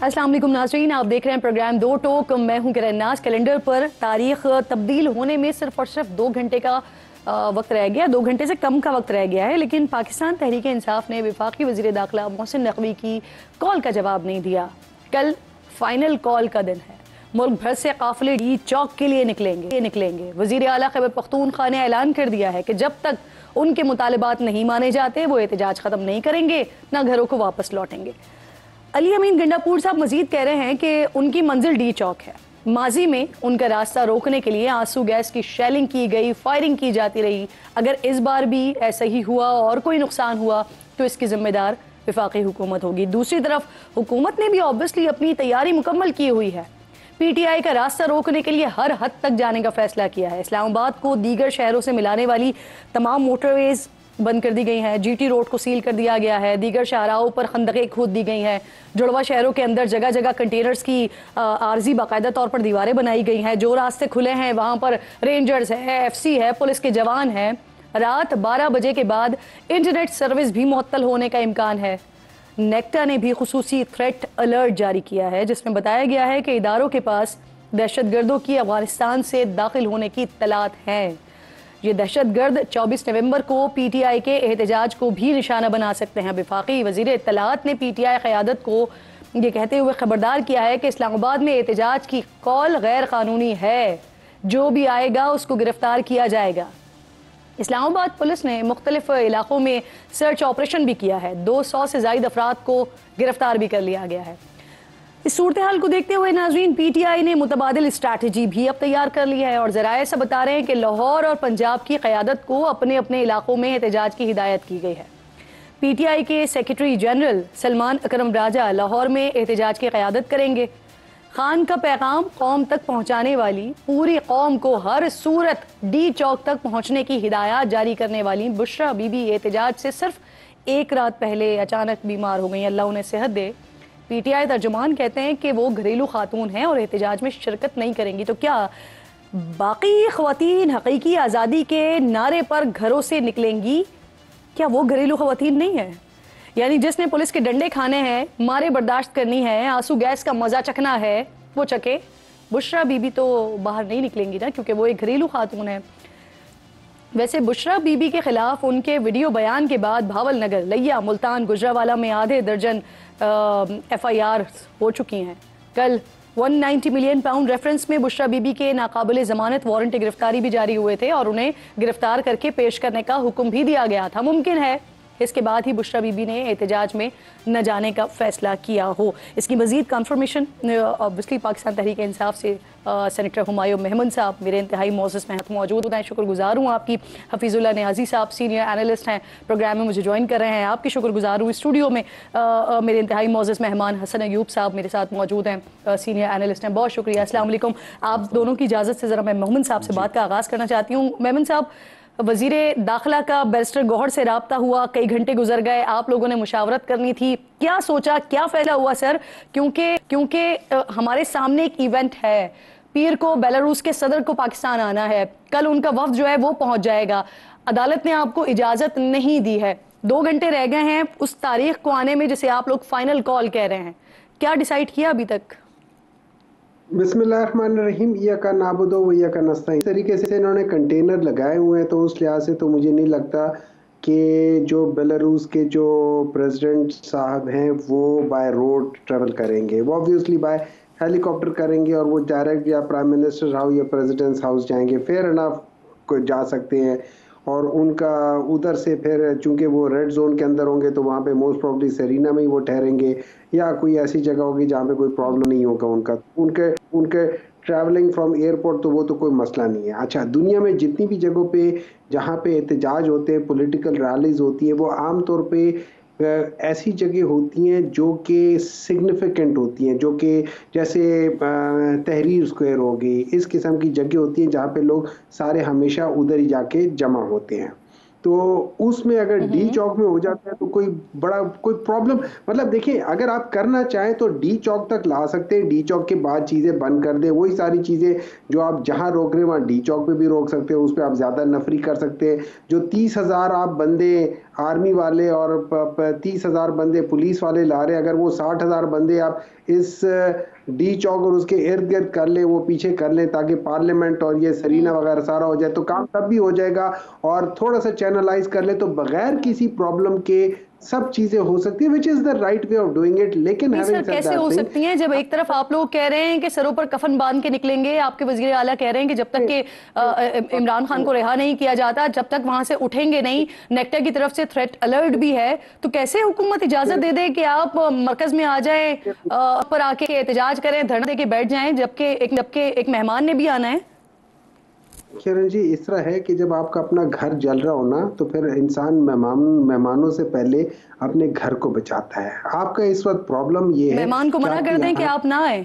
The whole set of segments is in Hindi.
अस्सलाम वालेकुम नाज़रीन, आप देख रहे हैं प्रोग्राम दो टोक। मैं हूं किरन्नाज। कैलेंडर पर तारीख तब्दील होने में सिर्फ और सिर्फ 2 घंटे का वक्त रह गया, 2 घंटे से कम का वक्त रह गया है। लेकिन पाकिस्तान तहरीक इंसाफ ने वफाकी वज़ीर दाखिला मोहसिन नकवी की कॉल का जवाब नहीं दिया। कल फाइनल कॉल का दिन है। मुल्क भर से काफिले डी चौक के लिए निकलेंगे। वज़ीर आला खैबर पख्तूनख्वा ने ऐलान कर दिया है कि जब तक उनके मुतालिबात नहीं माने जाते वो एहतजाज ख़त्म नहीं करेंगे, ना घरों को वापस लौटेंगे। अली अमीन गंडापुर साहब मजीद कह रहे हैं कि उनकी मंजिल डी चौक है। माजी में उनका रास्ता रोकने के लिए आंसू गैस की शेलिंग की गई, फायरिंग की जाती रही। अगर इस बार भी ऐसा ही हुआ और कोई नुकसान हुआ तो इसकी जिम्मेदार वफाकी हुकूमत होगी। दूसरी तरफ हुकूमत ने भी ऑब्वियसली अपनी तैयारी मुकम्मल की हुई है। पीटीआई का रास्ता रोकने के लिए हर हद तक जाने का फैसला किया है। इस्लामाबाद को दीगर शहरों से मिलाने वाली तमाम मोटरवेज बंद कर दी गई हैं। जीटी रोड को सील कर दिया गया है। दीगर शाहराओं पर खंदकें खोद दी गई हैं। जुड़वा शहरों के अंदर जगह जगह कंटेनर्स की आर्जी बाकायदा तौर पर दीवारें बनाई गई हैं। जो रास्ते खुले हैं वहाँ पर रेंजर्स है, एफसी है, पुलिस के जवान हैं। रात 12 बजे के बाद इंटरनेट सर्विस भी मुअत्तल होने का इम्कान है। नेक्टा ने भी खुसूसी थ्रेट अलर्ट जारी किया है, जिसमें बताया गया है कि इदारों के पास दहशतगर्दों की अफगानिस्तान से दाखिल होने की इत्तलात हैं। ये दहशतगर्द 24 नवंबर को पीटीआई के एहतजाज को भी निशाना बना सकते हैं। वफाकी वजीर इत्तलात ने पीटीआई क़यादत को ये कहते हुए खबरदार किया है कि इस्लामाबाद में एहतजाज की कॉल गैर कानूनी है। जो भी आएगा उसको गिरफ्तार किया जाएगा। इस्लामाबाद पुलिस ने मुख्तलिफ इलाकों में सर्च ऑपरेशन भी किया है। 200 से ज़ायद अफराद को गिरफ्तार भी कर लिया गया है। इस सूरत हाल को देखते हुए नाजरीन, पीटीआई ने मुतबादिल स्ट्रैटेजी भी अब तैयार कर ली है और ज़राए से बता रहे हैं कि लाहौर और पंजाब की क़यादत को अपने अपने इलाकों में एहतजाज की हिदायत की गई है। पीटीआई के सेक्रेटरी जनरल सलमान अकरम राजा लाहौर में एहतजाज की क़यादत करेंगे। खान का पैगाम कौम तक पहुँचाने वाली पूरी कौम को हर सूरत डी चौक तक पहुँचने की हिदायत जारी करने वाली बुशरा बीबी एहतजाज से सिर्फ एक रात पहले अचानक बीमार हो गई। अल्लाह उन्हें सेहत दे। पीटीआई तर्जुमान कहते हैं कि वो घरेलू खातून हैं और एहतजाज में शिरकत नहीं करेंगी। तो क्या बाकी ख़वातीन हकीकी आज़ादी के नारे पर घरों से निकलेंगी? क्या वो घरेलू ख़वातीन नहीं है? यानी जिसने पुलिस के डंडे खाने हैं, मारे बर्दाश्त करनी है, आंसू गैस का मज़ा चखना है, वो चखे। बुशरा बीबी तो बाहर नहीं निकलेंगी ना, क्योंकि वो एक घरेलू खातून है। वैसे बुशरा बीबी के खिलाफ उनके वीडियो बयान के बाद भावल नगर, लिया, मुल्तान, गुजरावाला में आधे दर्जन FIR हो चुकी हैं। कल 190 मिलियन पाउंड रेफरेंस में बुशरा बीबी के नाकाबिल ज़मानत वारंट गिरफ्तारी भी जारी हुए थे और उन्हें गिरफ्तार करके पेश करने का हुक्म भी दिया गया था। मुमकिन है इसके बाद ही बुशरा बीबी ने एहतजाज में न जाने का फैसला किया हो। इसकी मज़ीद कन्फर्मेशन ऑब्वियसली पाकिस्तान तहरीक इंसाफ से सेनेटर हुमायूं मेहमूद साहब मेरे इंतहाई मोअज़्ज़ज़ में मौजूद हैं। शुक्रगुजार हूँ आपकी। हफीज़ुल्लाह नियाज़ी साहब सीनियर एनालिस्ट हैं, प्रोग्राम में मुझे ज्वाइन कर रहे हैं। आपकी शुक्रगुजार हूँ। स्टूडियो में मेरे इंतहाई मोअज़्ज़ज़ मेहमान हसन अयूब साहब मेरे साथ मौजूद हैं, सीनियर एनालिस्ट हैं। बहुत शुक्रिया। अस्सलाम वालेकुम। आप दोनों की इजाज़त से ज़रा मैं मेहमूद साहब से बात का आगाज़ करना चाहती हूँ। मेहमूद साहब, वज़ीरे दाखिला का बैरिस्टर गौहर से रब्ता हुआ, कई घंटे गुजर गए, आप लोगों ने मुशावरत करनी थी, क्या सोचा, क्या फैसला हुआ सर? क्योंकि हमारे सामने एक इवेंट है, पीर को बेलारूस के सदर को पाकिस्तान आना है, कल उनका वफ्द जो है वो पहुंच जाएगा। अदालत ने आपको इजाज़त नहीं दी है, 2 घंटे रह गए हैं उस तारीख को आने में जिसे आप लोग फाइनल कॉल कह रहे हैं। क्या डिसाइड किया अभी तक? बिस्मिल्लाहिर्रहमानिर्रहीम, इय्याका नअबुदु व इय्याका नस्तईन। इस तरीके से इन्होंने कंटेनर लगाए हुए हैं, तो उस लिहाज से तो मुझे नहीं लगता कि जो बेलारूस के जो प्रेसिडेंट साहब हैं वो बाय रोड ट्रेवल करेंगे। वो ऑब्वियसली बाय हेलीकॉप्टर करेंगे और वो डायरेक्ट या प्राइम मिनिस्टर हाउस या प्रेसिडेंट्स हाउस जाएंगे। फेयर इनफ को जा सकते हैं और उनका उधर से फिर चूंकि वो रेड जोन के अंदर होंगे तो वहाँ पे मोस्ट प्रॉब्ली सेरीना में ही वो ठहरेंगे या कोई ऐसी जगह होगी जहाँ पे कोई प्रॉब्लम नहीं होगा उनका। उनके ट्रैवलिंग फ्रॉम एयरपोर्ट तो वो तो कोई मसला नहीं है। अच्छा, दुनिया में जितनी भी जगहों पे जहाँ पे एहतजाज होते हैं, पॉलिटिकल रैलीज होती है, वो आम तौर पे ऐसी जगह होती हैं जो कि सिग्निफिकेंट होती हैं, जो कि जैसे तहरीर स्क्वायर हो गई, इस किस्म की जगह होती हैं जहाँ पे लोग सारे हमेशा उधर ही जाके जमा होते हैं। तो उसमें अगर डी चौक में हो जाता है तो कोई बड़ा कोई प्रॉब्लम, मतलब देखिए अगर आप करना चाहें तो डी चौक तक ला सकते हैं, डी चौक के बाद चीजें बंद कर दें, वही सारी चीजें जो आप जहां रोक रहे हैं वहां डी चौक पे भी रोक सकते हैं, उस पर आप ज्यादा नफरी कर सकते हैं। जो 30,000 आप बंदे आर्मी वाले और 30,000 बंदे पुलिस वाले ला रहे हैं, अगर वो 60,000 बंदे आप इस डी चौक और उसके इर्द गिर्द कर ले, वो पीछे कर ले, ताकि पार्लियामेंट और ये सरीना वगैरह सारा हो जाए, तो काम तब भी हो जाएगा। और थोड़ा सा चैनलाइज कर ले तो बगैर किसी प्रॉब्लम के सब चीजें हो सकती है, which is the right way of doing it. लेकिन सर कैसे हो सकती हैं जब एक तरफ आप लोग कह रहे हैं कि सरों पर कफन बांध के निकलेंगे, आपके वजीर आला कह रहे हैं कि जब तक कि इमरान खान को रिहा नहीं किया जाता जब तक वहां से उठेंगे नहीं, नेक्टा की तरफ से थ्रेट अलर्ट भी है, तो कैसे हुकूमत इजाजत दे दे कि आप मरकज में आ जाए पर आके एहतजाज करें, धरना दे के बैठ जाएं, जबकि एक मेहमान ने भी आना है? किरण जी, इस तरह है कि जब आपका अपना घर जल रहा हो ना, तो फिर इंसान मेहमानों से पहले अपने घर को बचाता है। आपका इस वक्त प्रॉब्लम ये है, मेहमान को मना कर दें कि आप ना आए।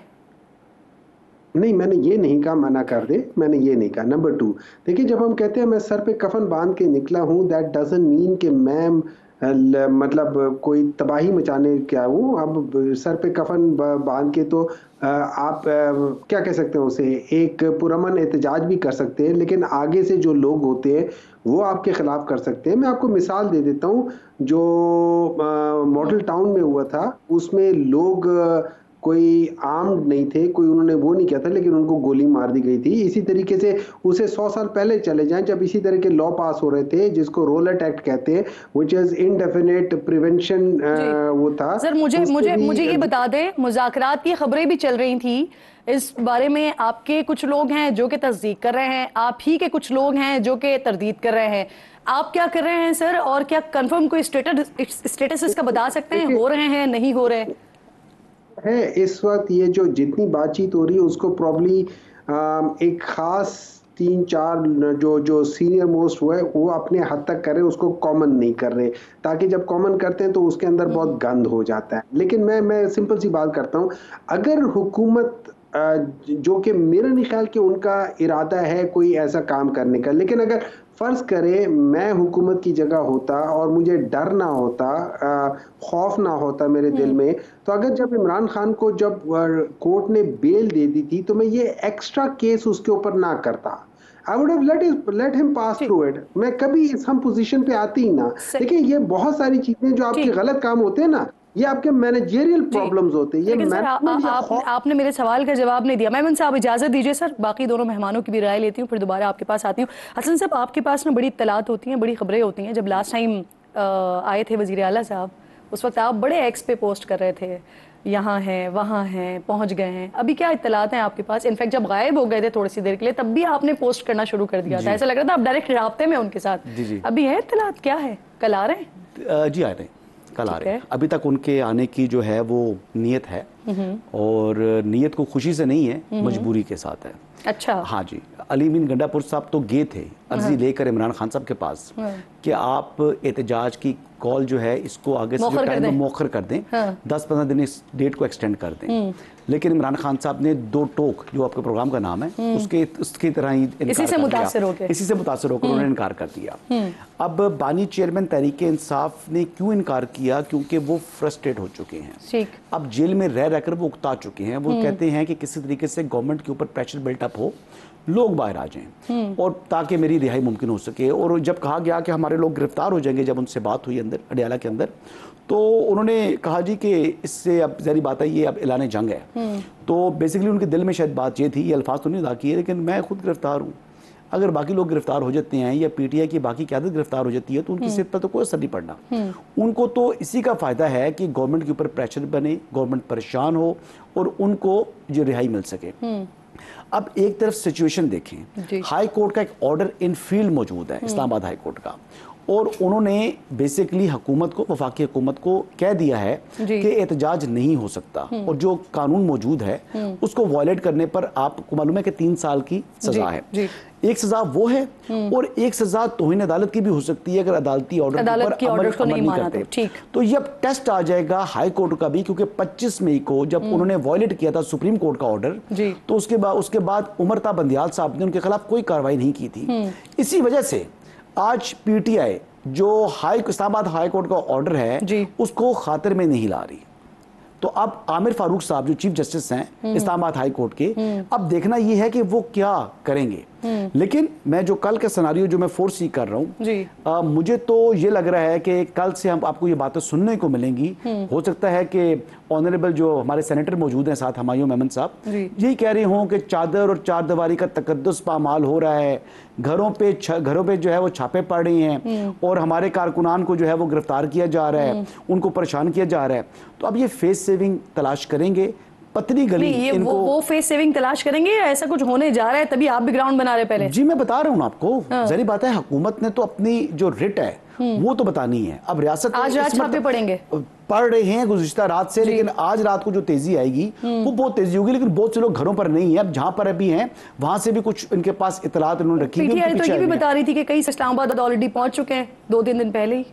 नहीं, मैंने ये नहीं कहा मना कर दे, मैंने ये नहीं कहा। नंबर 2, देखिए जब हम कहते हैं मैं सर पे कफन बांध के निकला हूं, दैट डजंट मीन कि मैं मतलब कोई तबाही मचाने क्या हूँ। अब सर पे कफन बांध के तो आप क्या कह सकते हैं उसे, एक पुरअमन एहतजाज भी कर सकते हैं, लेकिन आगे से जो लोग होते हैं वो आपके खिलाफ कर सकते हैं। मैं आपको मिसाल दे देता हूँ, जो मॉडल टाउन में हुआ था उसमें लोग कोई आर्म्ड नहीं थे, कोई उन्होंने वो नहीं किया था, लेकिन उनको गोली मार दी गई थी। इसी तरीके से उसे 100 साल पहले चले जाएं, जब इसी तरह के लॉ पास हो रहे थे जिसको रोलेट एक्ट कहते हैं, व्हिच इज इनडेफिनेट प्रिवेंशन, वो था। सर मुझे ये बता दें, मुज़ाकरात की खबरें भी चल रही थी, इस बारे में आपके कुछ लोग हैं जो कि तस्दीक कर रहे हैं, आप ही के कुछ लोग हैं जो कि तरदीद कर रहे हैं, आप क्या कर रहे हैं सर? और क्या कंफर्म कोई स्टेटस इसका बता सकते हैं, हो रहे हैं नहीं हो रहे है? इस वक्त ये जो जितनी बातचीत हो रही है उसको प्रॉब्ली एक खास 3-4 जो सीनियर मोस्ट हुआ है वो अपने हद तक करे, उसको कॉमन नहीं कर रहे, ताकि जब कॉमन करते हैं तो उसके अंदर बहुत गंद हो जाता है। लेकिन मैं सिंपल सी बात करता हूँ, अगर हुकूमत जो कि मेरा नहीं ख्याल कि उनका इरादा है कोई ऐसा काम करने का, लेकिन अगर फर्ज करें मैं हुकूमत की जगह होता और मुझे डर ना होता, खौफ ना होता मेरे दिल में, तो अगर जब इमरान खान को जब कोर्ट ने बेल दे दी थी तो मैं ये एक्स्ट्रा केस उसके ऊपर ना करता। I would have let him pass through it। मैं कभी इस हम पोजीशन पे आती ही ना। देखिए ये बहुत सारी चीजें जो आपके गलत काम होते हैं ना, ये आपके मैनेजरियल प्रॉब्लम्स होते हैं। लेकिन सर आपने मेरे सवाल का जवाब नहीं दिया। मेमन साहब इजाजत दीजिए सर, बाकी दोनों मेहमानों की भी राय लेती हूँ, फिर दोबारा आपके पास आती हूँ। हसन साहब, आपके पास ना बड़ी इत्तलात होती हैं, बड़ी खबरें होती हैं। जब लास्ट टाइम आए थे वजीर आला साहब, उस वक्त आप बड़े एक्स पे पोस्ट कर रहे थे, यहाँ हैं वहाँ हैं पहुँच गए हैं। अभी क्या इत्तलात हैं आपके पास? इनफैक्ट जब गायब हो गए थे थोड़ी सी देर के लिए, तब भी आपने पोस्ट करना शुरू कर दिया था, ऐसा लग रहा था आप डायरेक्ट राब्ते में उनके साथ। अभी है इत्तलात, क्या है? कल आ रहे हैं? जी आ रहे हैं, कल आ रहे हैं। अभी तक उनके आने की जो है वो नीयत है, और नीयत को खुशी से नहीं है, मजबूरी के साथ है। अच्छा, हाँ जी। अली मीन गंडापुर साहब तो गए थे अर्जी लेकर इमरान खान साहब के पास कि आप एहतजाज की कॉल जो है इसको आगे से जो टाइम मौखर कर दें, 10-15 दिन इस डेट को एक्सटेंड कर दें। लेकिन इमरान खान साहब ने 2 टोक, जो आपके प्रोग्राम का नाम है, उसकी तरह ही इसी से मुतासिर होकर उन्होंने इनकार कर दिया। अब बानी चेयरमैन तहरीक इंसाफ ने क्यों इनकार किया? क्योंकि वो फ्रस्ट्रेट हो चुके हैं। अब जेल में रह रहकर वो उकता चुके हैं। वो कहते हैं कि किसी तरीके से गवर्नमेंट के ऊपर प्रेशर बिल्टअप हो, लोग बाहर आ जाएं, और ताकि मेरी रिहाई मुमकिन हो सके। और जब कहा गया कि हमारे लोग गिरफ्तार हो जाएंगे, जब उनसे बात हुई अंदर अडियाला के अंदर, तो उन्होंने कहा जी कि इससे अब ज़ाहिर बात है ये अब ऐलान जंग है। तो बेसिकली उनके दिल में शायद बात ये थी, ये अल्फाज तो नहीं अदा किए, लेकिन मैं खुद गिरफ्तार हूँ, अगर बाकी लोग गिरफ्तार हो जाते हैं या पीटीआई की बाकी क़यादत गिरफ्तार हो जाती है तो उनकी सिर पर तो कोई असर नहीं पड़ना। उनको तो इसी का फ़ायदा है कि गवर्नमेंट के ऊपर प्रेशर बने, गवर्नमेंट परेशान हो और उनको जो रिहाई मिल सके। अब एक तरफ सिचुएशन देखें, हाई कोर्ट का एक ऑर्डर इन फील्ड मौजूद है, इस्लामाबाद हाई कोर्ट का, और उन्होंने बेसिकली हुकूमत को, वफाकी हुकूमत को कह दिया है कि एहतजाज नहीं हो सकता, और जो कानून मौजूद है उसको वायलेट करने पर आपको मालूम है कि 3 साल की सजा है। एक सजा वो है, और एक सजा तौहीन अदालत की भी हो सकती है अगर अदालती ऑर्डर पर अमल नहीं करते। तो ये अब टेस्ट आ जाएगा हाई कोर्ट का भी, क्योंकि 25 मई को जब उन्होंने वायलेट किया था सुप्रीम कोर्ट का ऑर्डर, तो उसके बाद उमरता बंदियाल साहब ने उनके खिलाफ कोई कार्रवाई नहीं की थी। इसी वजह से आज पीटीआई जो इस्लामाबाद हाई कोर्ट का ऑर्डर है उसको खातिर में नहीं ला रही। तो अब आमिर फारूक साहब जो चीफ जस्टिस हैं इस्लामाबाद हाई कोर्ट के, अब देखना यह है कि वो क्या करेंगे। लेकिन मैं जो कल का सिनारियो जो मैं फोर्स कर रहा हूँ, मुझे तो ये लग रहा है कि कल से हम आपको ये बातें सुनने को मिलेंगी। हो सकता है कि ऑनरेबल जो हमारे सेनेटर मौजूद हैं साथ, हुमायूं मेमन साहब, यही कह रहे हों कि चादर और चारदीवारी का तकद्दुस पामाल हो रहा है, घरों पे जो है वो छापे पड़ रहे हैं और हमारे कारकुनान को जो है वो गिरफ्तार किया जा रहा है, उनको परेशान किया जा रहा है। तो अब ये फेस सेविंग तलाश करेंगे, पतली गली इनको वो फेस सेविंग तलाश करेंगे या ऐसा कुछ होने जा रहा है तभी आप भी ग्राउंड बना रहे पहले? जी मैं बता रहा हूँ आपको। जरी बात है, हुकूमत ने तो अपनी जो रिट है वो तो बतानी है। अब रियासत आज रात छापे पड़ेंगे, पढ़ रहे हैं गुज़िश्ता रात से, लेकिन आज रात को जो तेजी आएगी वो बहुत तेजी होगी। लेकिन बहुत से लोग घरों पर नहीं है, अब जहां पर अभी हैं वहां से भी कुछ इनके पास इतलात उन्होंने रखी है। तो ये भी बता रही थी कि कई इस्लामाबाद ऑलरेडी पहुंच चुके हैं 2-3 दिन पहले ही।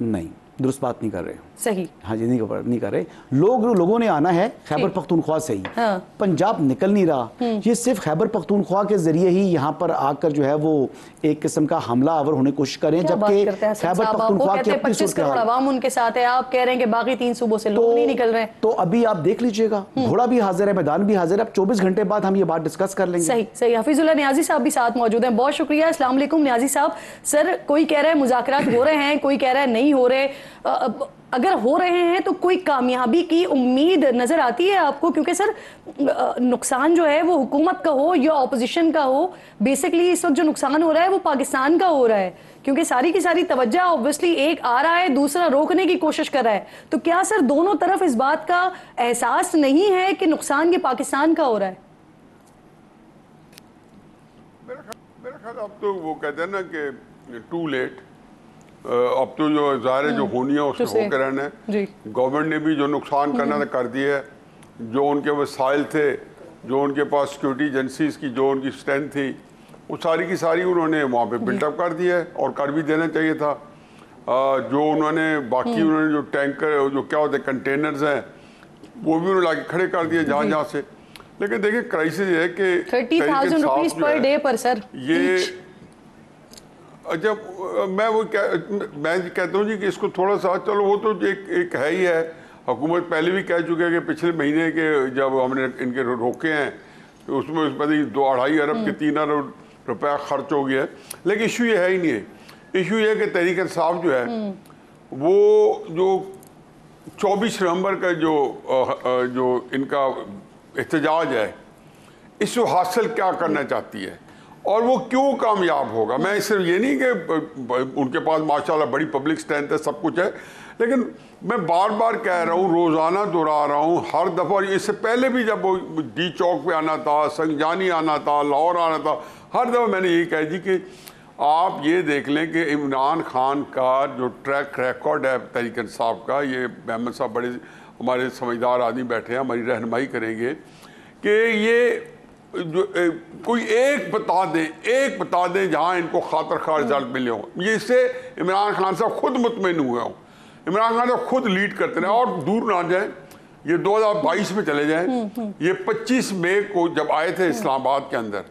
नहीं, दुरुस्त बात नहीं कर रहे। सही, हाँ जी, नहीं कर रहे। लोगों ने आना है खैबर पख्तूनख्वा से ही। पंजाब निकल नहीं रहा। ये सिर्फ खैबर पख्तूनख्वा के जरिए ही यहाँ पर आकर जो है वो एक किस्म का हमला आवर होने की कोशिश करें, जबकि खैबर पख्तूनख्वा की 25 करोड़ आवाम उनके साथ है। आप कह रहे हैं कि बाकी 3 सूबों से लोग नहीं निकल रहे हैं। तो अभी आप देख लीजिएगा, घोड़ा भी हाजिर है, मैदान भी हाजिर है। अब 24 घंटे बाद हम ये बात डिस्कस कर लेंगे। सही। हफीजुल्लाह नियाजी साहब भी साथ मौजूद हैं, बहुत शुक्रिया। अस्सलाम वालेकुम नियाजी साहब। सर, कोई कह रहा है मुज़ाकरात हो रहे हैं, कोई कह रहा है नहीं हो रहे। अगर हो रहे हैं तो कोई कामयाबी की उम्मीद नजर आती है आपको? क्योंकि सर नुकसान जो है वो हुकूमत का हो या ऑपोजिशन का हो, बेसिकली इस वक्त जो नुकसान हो रहा है वो पाकिस्तान का हो रहा है, क्योंकि सारी की सारी तवज्जो ऑब्वियसली एक आ रहा है, दूसरा रोकने की कोशिश कर रहा है। तो क्या सर दोनों तरफ इस बात का एहसास नहीं है कि नुकसान ये पाकिस्तान का हो रहा है? मेरा ख्याल अब तो वो कहते हैं ना कि टू लेट। अब तो जो ज़ाहिर है जो होनी है उसको होकर रहना है। गवर्नमेंट ने भी जो नुकसान करना था कर दिया है। जो उनके वसाइल थे, जो उनके पास सिक्योरिटी एजेंसीज की जो उनकी स्ट्रेंथ थी, वो सारी की सारी उन्होंने वहाँ पे बिल्टअप कर दिया है और कर भी देना चाहिए था। जो उन्होंने बाकी उन्होंने जो टैंकर जो क्या होते कंटेनर्स हैं वो भी उन्होंने लाके खड़े कर दिए जहाँ से। लेकिन देखिए क्राइसिस ये है कि 30,000 रुपीस पर डे पर सर ये जब मैं कहता हूँ जी कि इसको थोड़ा सा चलो वो तो एक है ही है। हुकूमत पहले भी कह चुके हैं कि पिछले महीने के जब हमने इनके रोके हैं तो उसमें 2-2.5 अरब के 3 अरब रुपया खर्च हो गया है। लेकिन इशू ये है ही नहीं है। इशू ये है कि तहरीक इंसाफ जो है वो जो 24 नवंबर का जो इनका एहतजाज है इसको हासिल क्या करना चाहती है और वो क्यों कामयाब होगा। मैं सिर्फ ये नहीं कि उनके पास माशाल्लाह बड़ी पब्लिक स्ट्रेंथ है, सब कुछ है, लेकिन मैं बार बार कह रहा हूँ, रोज़ाना दोहरा रहा हूँ हर दफ़ा। और इससे पहले भी जब वो डी चौक पे आना था, संजानी आना था, लाहौर आना था, हर दफ़ा मैंने यही कह दी कि आप ये देख लें कि इमरान खान का जो ट्रैक रिकॉर्ड है तहरीक इंसाफ का, ये मेमन साहब बड़े हमारे समझदार आदमी बैठे हैं, हमारी रहनुमाई करेंगे कि ये जो कोई एक बता दें जहाँ इनको खातर खा रिजल्ट मिले हों। ये इससे इमरान खान साहब खुद मुतमईन हुए हों, इमरान खान साहब खुद लीड करते रहे और दूर ना जाए, ये 2022 में चले जाएं। ये 25 मई को जब आए थे इस्लामाबाद के अंदर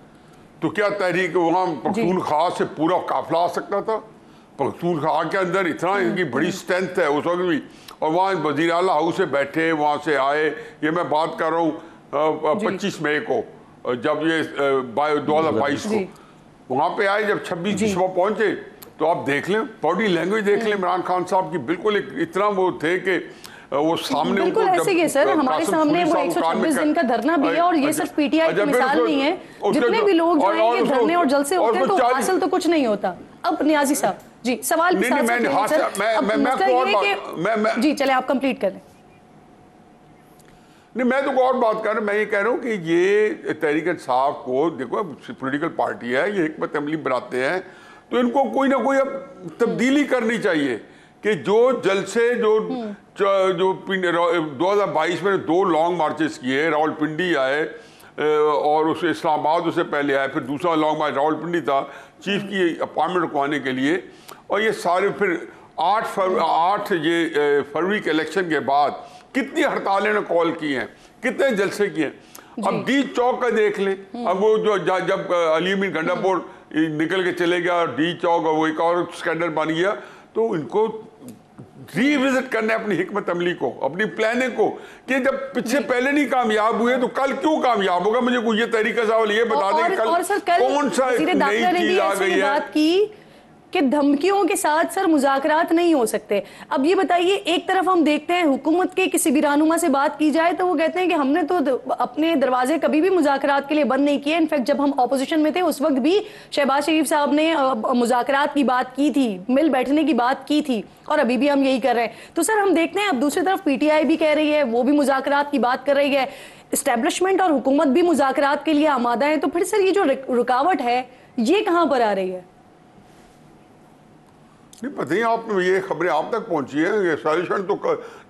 तो क्या तहरीक वहाँ पख्तूनख्वा से पूरा काफिला आ सकता था? पख्तूनख्वा के अंदर इतना इनकी बड़ी स्ट्रेंथ है उस वक्त भी, और वहाँ वज़ीर आला हाउस से बैठे, वहाँ से आए। ये मैं बात कर रहा हूँ 25 मई को, जब ये 2022 को वहाँ पे आए, जब 26 की सुबह पहुँचे तो आप देख लें, बॉडी लैंग्वेज देख लें इमरान खान साहब की, बिल्कुल इतना वो थे कि वो सामने बिल्कुल ऐसे ही है सर। हमारे सामने वो 126 दिन का धरना भी है और ये सिर्फ पीटीआई की मिसाल नहीं है। जितने भी लोग जो हैं ये धरने और जलसे होते हैं तो हासिल तो कुछ नहीं होता। अब नियाजी साहब जी सवाल भी साथ जी चले आप कंप्लीट करें। नहीं, मैं तो और बात कर रहा हूँ। मैं ये कह रहा हूँ कि ये तहरीक इंसाफ को देखो पॉलिटिकल पार्टी है, ये हिकमत अमली बनाते हैं, तो इनको कोई ना कोई अब तब्दीली करनी चाहिए कि जो जलसे जो 2022 में 2 लॉन्ग मार्चेस किए, रावलपिंडी आए और उस इस्लामाबाद उससे पहले आए, फिर दूसरा लॉन्ग मार्च रावलपिंडी था चीफ की अपॉइंटमेंट रखवाने के लिए, और ये सारे फिर 8 फरवरी के इलेक्शन के बाद कितनी हड़तालें ने कॉल की हैं, कितने जलसे किए हैं। अब डी चौक का देख लें, अब वो जो जब अली अमीन गंडापुर निकल के चले गया डी चौक और वो एक और स्कैंडल बन गया, तो इनको रिविजिट करना है अपनी हिकमत अमली को, अपनी प्लानिंग को, कि जब पीछे पहले नहीं कामयाब हुए तो कल क्यों कामयाब होगा। मुझे कोई ये तरीका सावल ये बता दें कल कौन सा नई चीज आ गई है कि धमकियों के साथ सर मुज़ाकरात नहीं हो सकते। अब ये बताइए, एक तरफ हम देखते हैं हुकूमत के किसी भी रहनुमा से बात की जाए तो वो कहते हैं कि हमने तो अपने दरवाजे कभी भी मुज़ाकरात के लिए बंद नहीं किए। इनफैक्ट जब हम ऑपोजिशन में थे उस वक्त भी शहबाज शरीफ साहब ने मुज़ाकरात की बात की थी, मिल बैठने की बात की थी, और अभी भी हम यही कर रहे हैं। तो सर हम देखते हैं अब दूसरी तरफ PTI भी कह रही है, वो भी मुज़ाकरात की बात कर रही है, इस्टेब्लिशमेंट और हुकूमत भी मुज़ाकरात के लिए आमादा है। तो फिर सर ये जो रुकावट है ये कहाँ पर आ रही है? नहीं पता नहीं, आप ये खबरें आप तक पहुंची है। ये सॉल्यूशन तो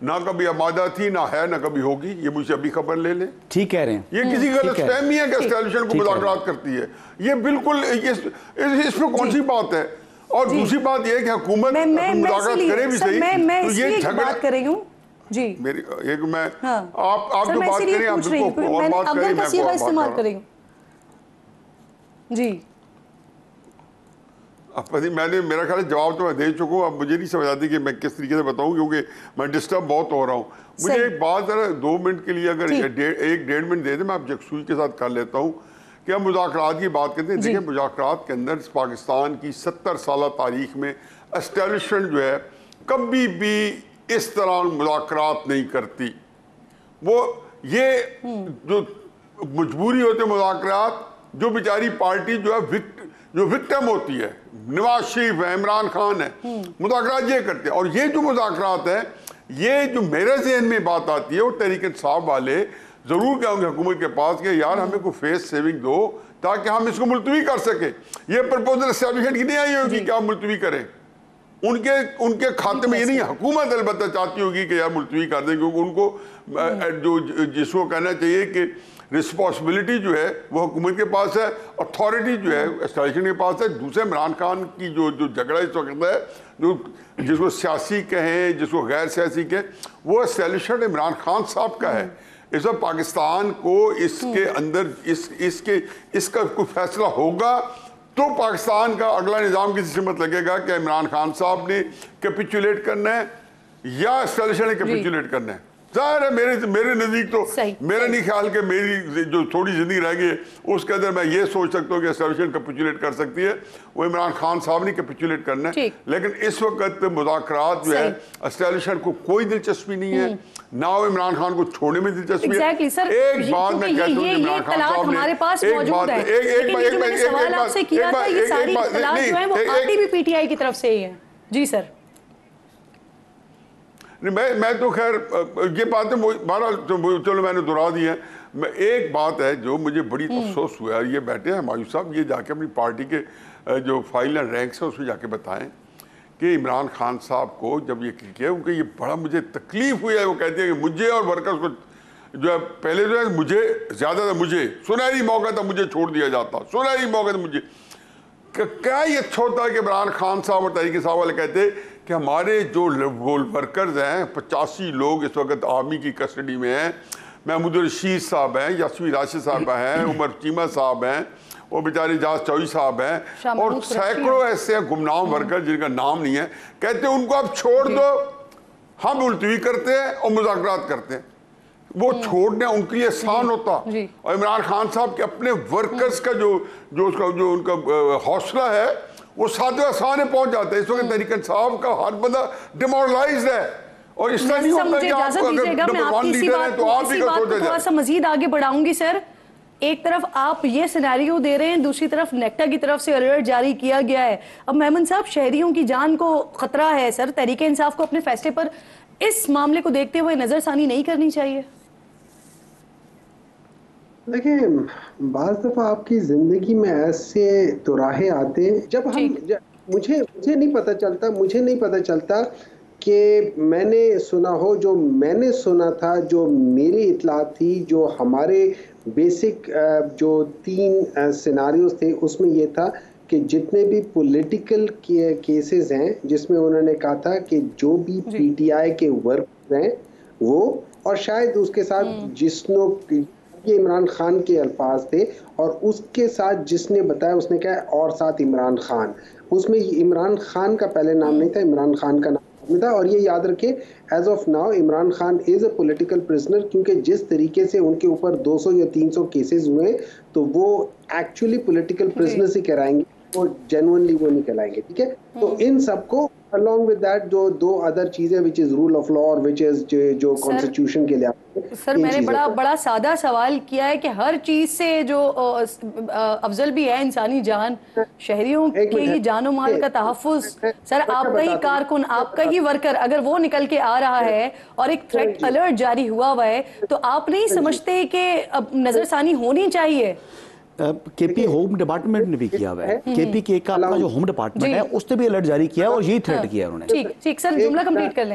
ना कभी आमादा थी, ना है, ना कभी होगी। ये मुझे अभी खबर ले ले। ठीक कह रहे हैं। ये किसी गलतफहमी है कि सॉल्यूशन को मुज़ाकरात करती है। ये बिल्कुल इसमें कौन सी बात है। और दूसरी बात ये है कि हुकूमत मुज़ाकरात करे भी सही, तो ये झगड़ा कर रही हूँ जी। मेरी एक मैं हाँ। आप जो बात करें, आप बिल्कुल और बात करें, मैं इस्तेमाल कर रही हूँ जी। मैंने मेरा ख्याल जवाब तो मैं दे चुका हूँ। अब मुझे नहीं समझ आती कि मैं किस तरीके से बताऊँ, क्योंकि मैं डिस्टर्ब बहुत हो रहा हूँ। मुझे एक बात जरा 2 मिनट के लिए अगर 1-1.5 मिनट दे दे, मैं आप जगसूई के साथ कर लेता हूँ कि हम मुज़ाकरात की बात करते हैं। देखिए, मुज़ाकरात के अंदर पाकिस्तान की 70 साल तारीख में एस्टेब्लिशमेंट जो है कभी भी इस तरह मुज़ाकरात नहीं करती। वो ये जो मजबूरी होते मुज़ाकरात, जो बेचारी पार्टी जो है जो विक्टिम होती है, नवाज शरीफ है, इमरान खान है, मुज़ाकरात ये करते हैं। और ये जो मुज़ाकरात है, ये जो मेरे ज़हन में बात आती है, वो तहरीक इंसाफ वाले ज़रूर कहेंगे हुकूमत के पास कि यार हमें कोई फेस सेविंग दो ताकि हम इसको मुलतवी कर सके। ये प्रपोजल एस्टेब्लिशमेंट की नहीं आई होगी कि आप मुलतवी करें। उनके खाते में ये नहीं, हुकूमत अलबत्ता चाहती होगी कि यार मुलतवी कर दें, क्योंकि उनको जो जिसको कहना चाहिए कि रिस्पॉन्सिबिलिटी जो है वो हुकूमत के पास है, अथॉरिटी जो है एस्टेब्लिशमेंट के पास है। दूसरे इमरान खान की जो झगड़ा इस वक्त है, जो जिसको सियासी कहें, जिसको गैर सियासी कहें, वो एस्टेब्लिशमेंट इमरान खान साहब का है। इस वक्त पाकिस्तान को इसके अंदर इसका कोई फैसला होगा तो पाकिस्तान का अगला निज़ाम किसी से मत लगेगा कि इमरान खान साहब ने कैपिचुलेट करना है या एस्टेब्लिशमेंट ने कैपिचुलेट करना है। जाहिर है मेरे नज़दीक तो मेरा नहीं ख्याल कि मेरी जो थोड़ी ज़िंदगी रह गई है उसके अंदर मैं ये सोच सकता हूँ कि एस्टेब्लिशमेंट कैपिचुलेट कर सकती है, वो इमरान खान साहब ने कैपिचुलेट करना है। लेकिन इस वक्त मुज़ाकरात जो है एस्टेब्लिशमेंट को कोई दिलचस्पी नहीं है, ना वो इमरान खान को छोड़ने में दिलचस्पी है। एक बात मैं कहता हूँ इमरान खान साहब ने एक बात PTI की तरफ से ही है जी सर। नहीं मैं तो खैर ये बातें चलो मैंने दोहरा दी है। एक बात है जो मुझे बड़ी अफसोस हुआ है, ये बैठे हैं मायूस साहब, ये जाके अपनी पार्टी के जो फाइल एंड रैंक्स है उसमें जाके बताएं कि इमरान खान साहब को जब ये किया उनके ये बड़ा मुझे तकलीफ हुई है। वो कहते हैं कि मुझे और वर्कर्स को जो है पहले जो है मुझे ज़्यादा था, मुझे सुनहरी मौका था, मुझे छोड़ दिया जाता, सुनहरी मौका था मुझे। क्या ये अच्छा होता है कि इमरान खान साहब और तहरीक इंसाफ वाले कहते कि हमारे जो वर्कर्स हैं 85 लोग इस वक्त आर्मी की कस्टडी में हैं, महमूद रशीद साहब हैं, यास्मीन राशिद साहब हैं, उमर चीमा साहब हैं, वो बेचारे जाज चौई साहब हैं, और सैकड़ों ऐसे गुमनाम वर्कर जिनका नाम नहीं है। कहते हैं उनको आप छोड़ दो, हम मुलतवी करते हैं और मुज़ाकरात करते हैं। वो छोड़ने उनके लिए आसान होता। और इमरान खान साहब के अपने वर्कर्स का जो उनका हौसला है वो साथ आसान पहुंच जाता है। इस वक्त तहरीक इंसाफ का हर बंदा डिमोरलाइज्ड है। और इस तरह नहीं होता कि आप अगर नंबर 1 लीडर हैं तो आप भी थोड़ा सा मजीद आगे बढ़ाऊंगी सर। एक तरफ आप ये सिनेरियो दे रहे हैं, दूसरी तरफ नेक्टा की तरफ से अलर्ट जारी किया गया है। अब मेमन साहब, शहरियों की जान को खतरा है सर, तहरीक इंसाफ को अपने फैसले पर इस मामले को देखते हुए नजरसानी नहीं करनी चाहिए? देखिए, बाज़ दफ़ा आपकी ज़िंदगी में ऐसे तुराहे आते जब हम मुझे नहीं पता चलता कि मैंने सुना हो, जो मैंने सुना था, जो मेरी इत्तला थी, जो हमारे बेसिक जो 3 सिनारियोज थे उसमें ये था कि जितने भी पॉलिटिकल केसेस हैं जिसमें उन्होंने कहा था कि जो भी PTI के वर्क हैं वो, और शायद उसके साथ ये इमरान खान के अल्फाज थे, और उसके साथ जिसने बताया उसने कहा और साथ इमरान खान, उसमें इमरान खान का पहले नाम नहीं था, इमरान खान का नाम था। और ये याद रखे, as of now Imran Khan is a political prisoner, क्योंकि जिस तरीके से उनके ऊपर 200 या 300 केसेस हुए, तो वो एक्चुअली पॉलिटिकल प्रिजनर ही कराएंगे, वो जेन्युइनली वो नहीं कहलाएंगे। ठीक है, तो इन सबको along with that जो दो अदर चीजें which is rule of law और which is जो कॉन्स्टिट्यूशन के लिए। सर मैंने बड़ा सादा सवाल किया है कि हर चीज से जो अफजल भी है इंसानी जान, शहरियों के ही जानो माल का तहफ्फुज। सर आपका ही कारकुन, आपका ही वर्कर अगर वो निकल के आ रहा है और एक थ्रेट अलर्ट जारी हुआ है, तो आप नहीं समझते कि अब नजरसानी होनी चाहिए? केपी होम डिपार्टमेंट ने भी किया हुआ है, केपी के का अपना जो होम डिपार्टमेंट है उसने भी अलर्ट जारी किया है और यही थ्रेट किया है उन्होंने। ठीक सर, जुमला कंप्लीट कर लें।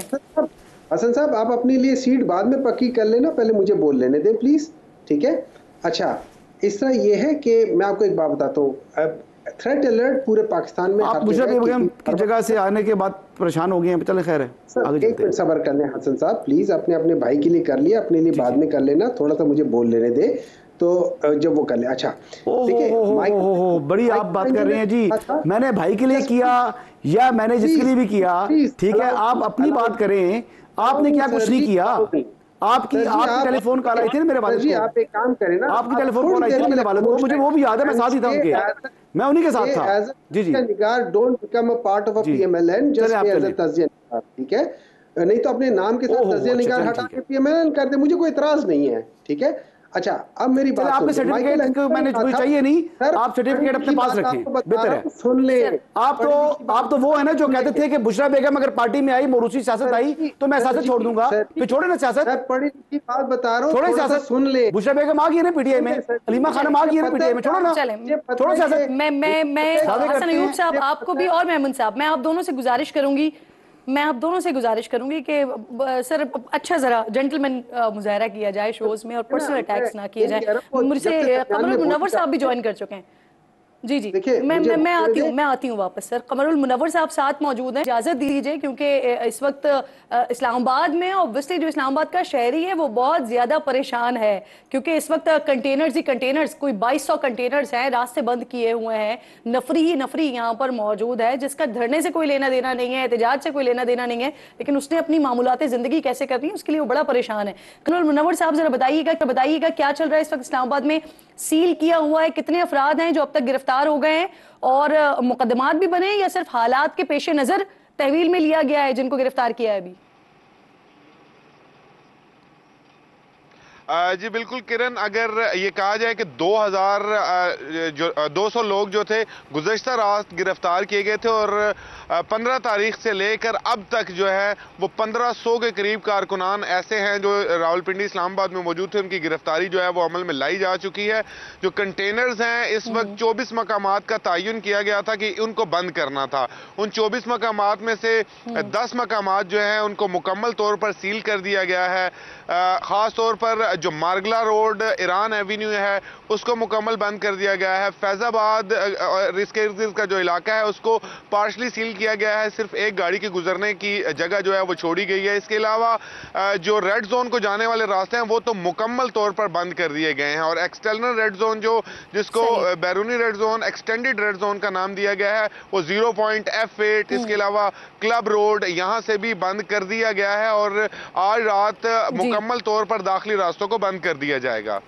हसन साहब आप अपने लिए सीट बाद में पक्की कर लेना, पहले मुझे बोल लेने दें प्लीज। ठीक है, अच्छा इस तरह ये है कि मैं आपको एक बात बताता हूँ, थ्रेट अलर्ट पूरे पाकिस्तान में आप मुशर्रफ बेगम की जगह से आने के बाद परेशान हो गए हैं, चले खैर है आगे एक मिनट सब्र कर लें हसन साहब प्लीज, अपने भाई के लिए कर लिया, अपने लिए बाद में कर लेना, थोड़ा सा मुझे बोल लेने दे तो जब वो कर ले। अच्छा देखिए, बड़ी आप बात कर रहे हैं जी, मैंने भाई के लिए किया या मैंने जिसके लिए भी किया, ठीक है आप अपनी बात करें, आपने क्या कुछ नहीं किया। आपकी टेलीफोन कॉल आई थी ना मेरे वालिद को, आप एक काम करें ना, आपकी टेलीफोन कॉल आई थी मेरे वालिद को, मुझे वो भी याद है, मैं साथ ही था उनके, मैं उन्हीं के साथ था। जी जी, don't become a part of a PMLN just as a तज़किया, ठीक है, नहीं तो अपने नाम के साथ तज़किया निगार हटा के पीएमएलएन कर दे, मुझे कोई इतराज नहीं है। ठीक है, अच्छा अब मेरी बात आपके सर्टिफिकेट मैंने कोई चाहिए नहीं, आप सर्टिफिकेट अपने पास रखें, बेहतर है। सुन ले, आप तो वो है ना जो कहते थे कि बुशरा बेगम अगर पार्टी में आई, मोरूसी सियासत आई तो मैं सियासत छोड़ दूंगा, फिर छोड़े ना सियासत, बड़ी की बात बता रहा हूँ, छोड़े सियासत, सुन ले, बुशरा बेगम आ गई है ना पीटीआई में, अलीमा खानम आ गई है ना पीटीआई में, छोड़ो ना, छोड़ो सियासत। मैं हसन अयूब साहब आपको भी और मेमन साहब, मैं आप दोनों से गुजारिश करूंगी कि सर अच्छा जरा जेंटलमैन मुजाहरा किया जाए शोज में और पर्सनल अटैक्स ना किए जाए। मुझसे कमरुल मुनव्वर साहब भी ज्वाइन कर चुके हैं। जी जी, मैं आती हूँ वापस। सर कमरुल मुनव्वर साहब साथ मौजूद हैं, इजाजत दीजिए क्योंकि इस वक्त इस्लामाबाद में ऑब्वियसली जो इस्लामाबाद का शहरी है वो बहुत ज्यादा परेशान है, क्योंकि इस वक्त कंटेनर्स ही कंटेनर्स, कोई 2200 कंटेनर्स हैं, रास्ते बंद किए हुए हैं, नफरी ही नफरी यहाँ पर मौजूद है, जिसका धरने से कोई लेना देना नहीं है, एहतजाज से कोई लेना देना नहीं है, लेकिन उसने अपनी मामूलाते जिंदगी कैसे करनी है उसके लिए वो बड़ा परेशान है। कमरुल मुनव्वर साहब जरा बताइएगा क्या चल रहा है इस वक्त इस्लामाबाद में, सील किया हुआ है, कितने अफराद हैं जो अब तक गिरफ्तार हो गए हैं और मुकदमात भी बने या सिर्फ हालात के पेश नजर तहवील में लिया गया है जिनको गिरफ्तार किया है अभी? जी बिल्कुल किरण, अगर ये कहा जाए कि 200 लोग जो थे गुज़श्ता रात गिरफ्तार किए गए थे और 15 तारीख से लेकर अब तक जो है वो 1500 के करीब कारकुनान ऐसे हैं जो रावलपिंडी इस्लामाबाद में मौजूद थे, उनकी गिरफ्तारी जो है वो अमल में लाई जा चुकी है। जो कंटेनर्स हैं इस वक्त 24 मकामात का तयन किया गया था कि उनको बंद करना था, उन 24 मकामात में से 10 मकामात जो है उनको मुकम्मल तौर पर सील कर दिया गया है। ख़ास तौर पर जो मारगला रोड ईरान एवेन्यू है उसको मुकम्मल बंद कर दिया गया है। फैज़ाबाद इसके इर्द गिर्द का जो इलाका है उसको पार्शली सील किया गया है, सिर्फ एक गाड़ी के गुजरने की जगह जो है वो छोड़ी गई है। इसके अलावा जो रेड जोन को जाने वाले रास्ते हैं वो तो मुकम्मल तौर पर बंद कर दिए गए हैं और एक्सटर्नल रेड जोन जिसको बैरूनी red zone, extended red zone का नाम दिया गया है, वो 0.F8 इसके अलावा क्लब रोड यहाँ से भी बंद कर दिया गया है और आज रात मुकम्मल तौर पर दाखिली रास्तों को बंद कर दिया जाएगा।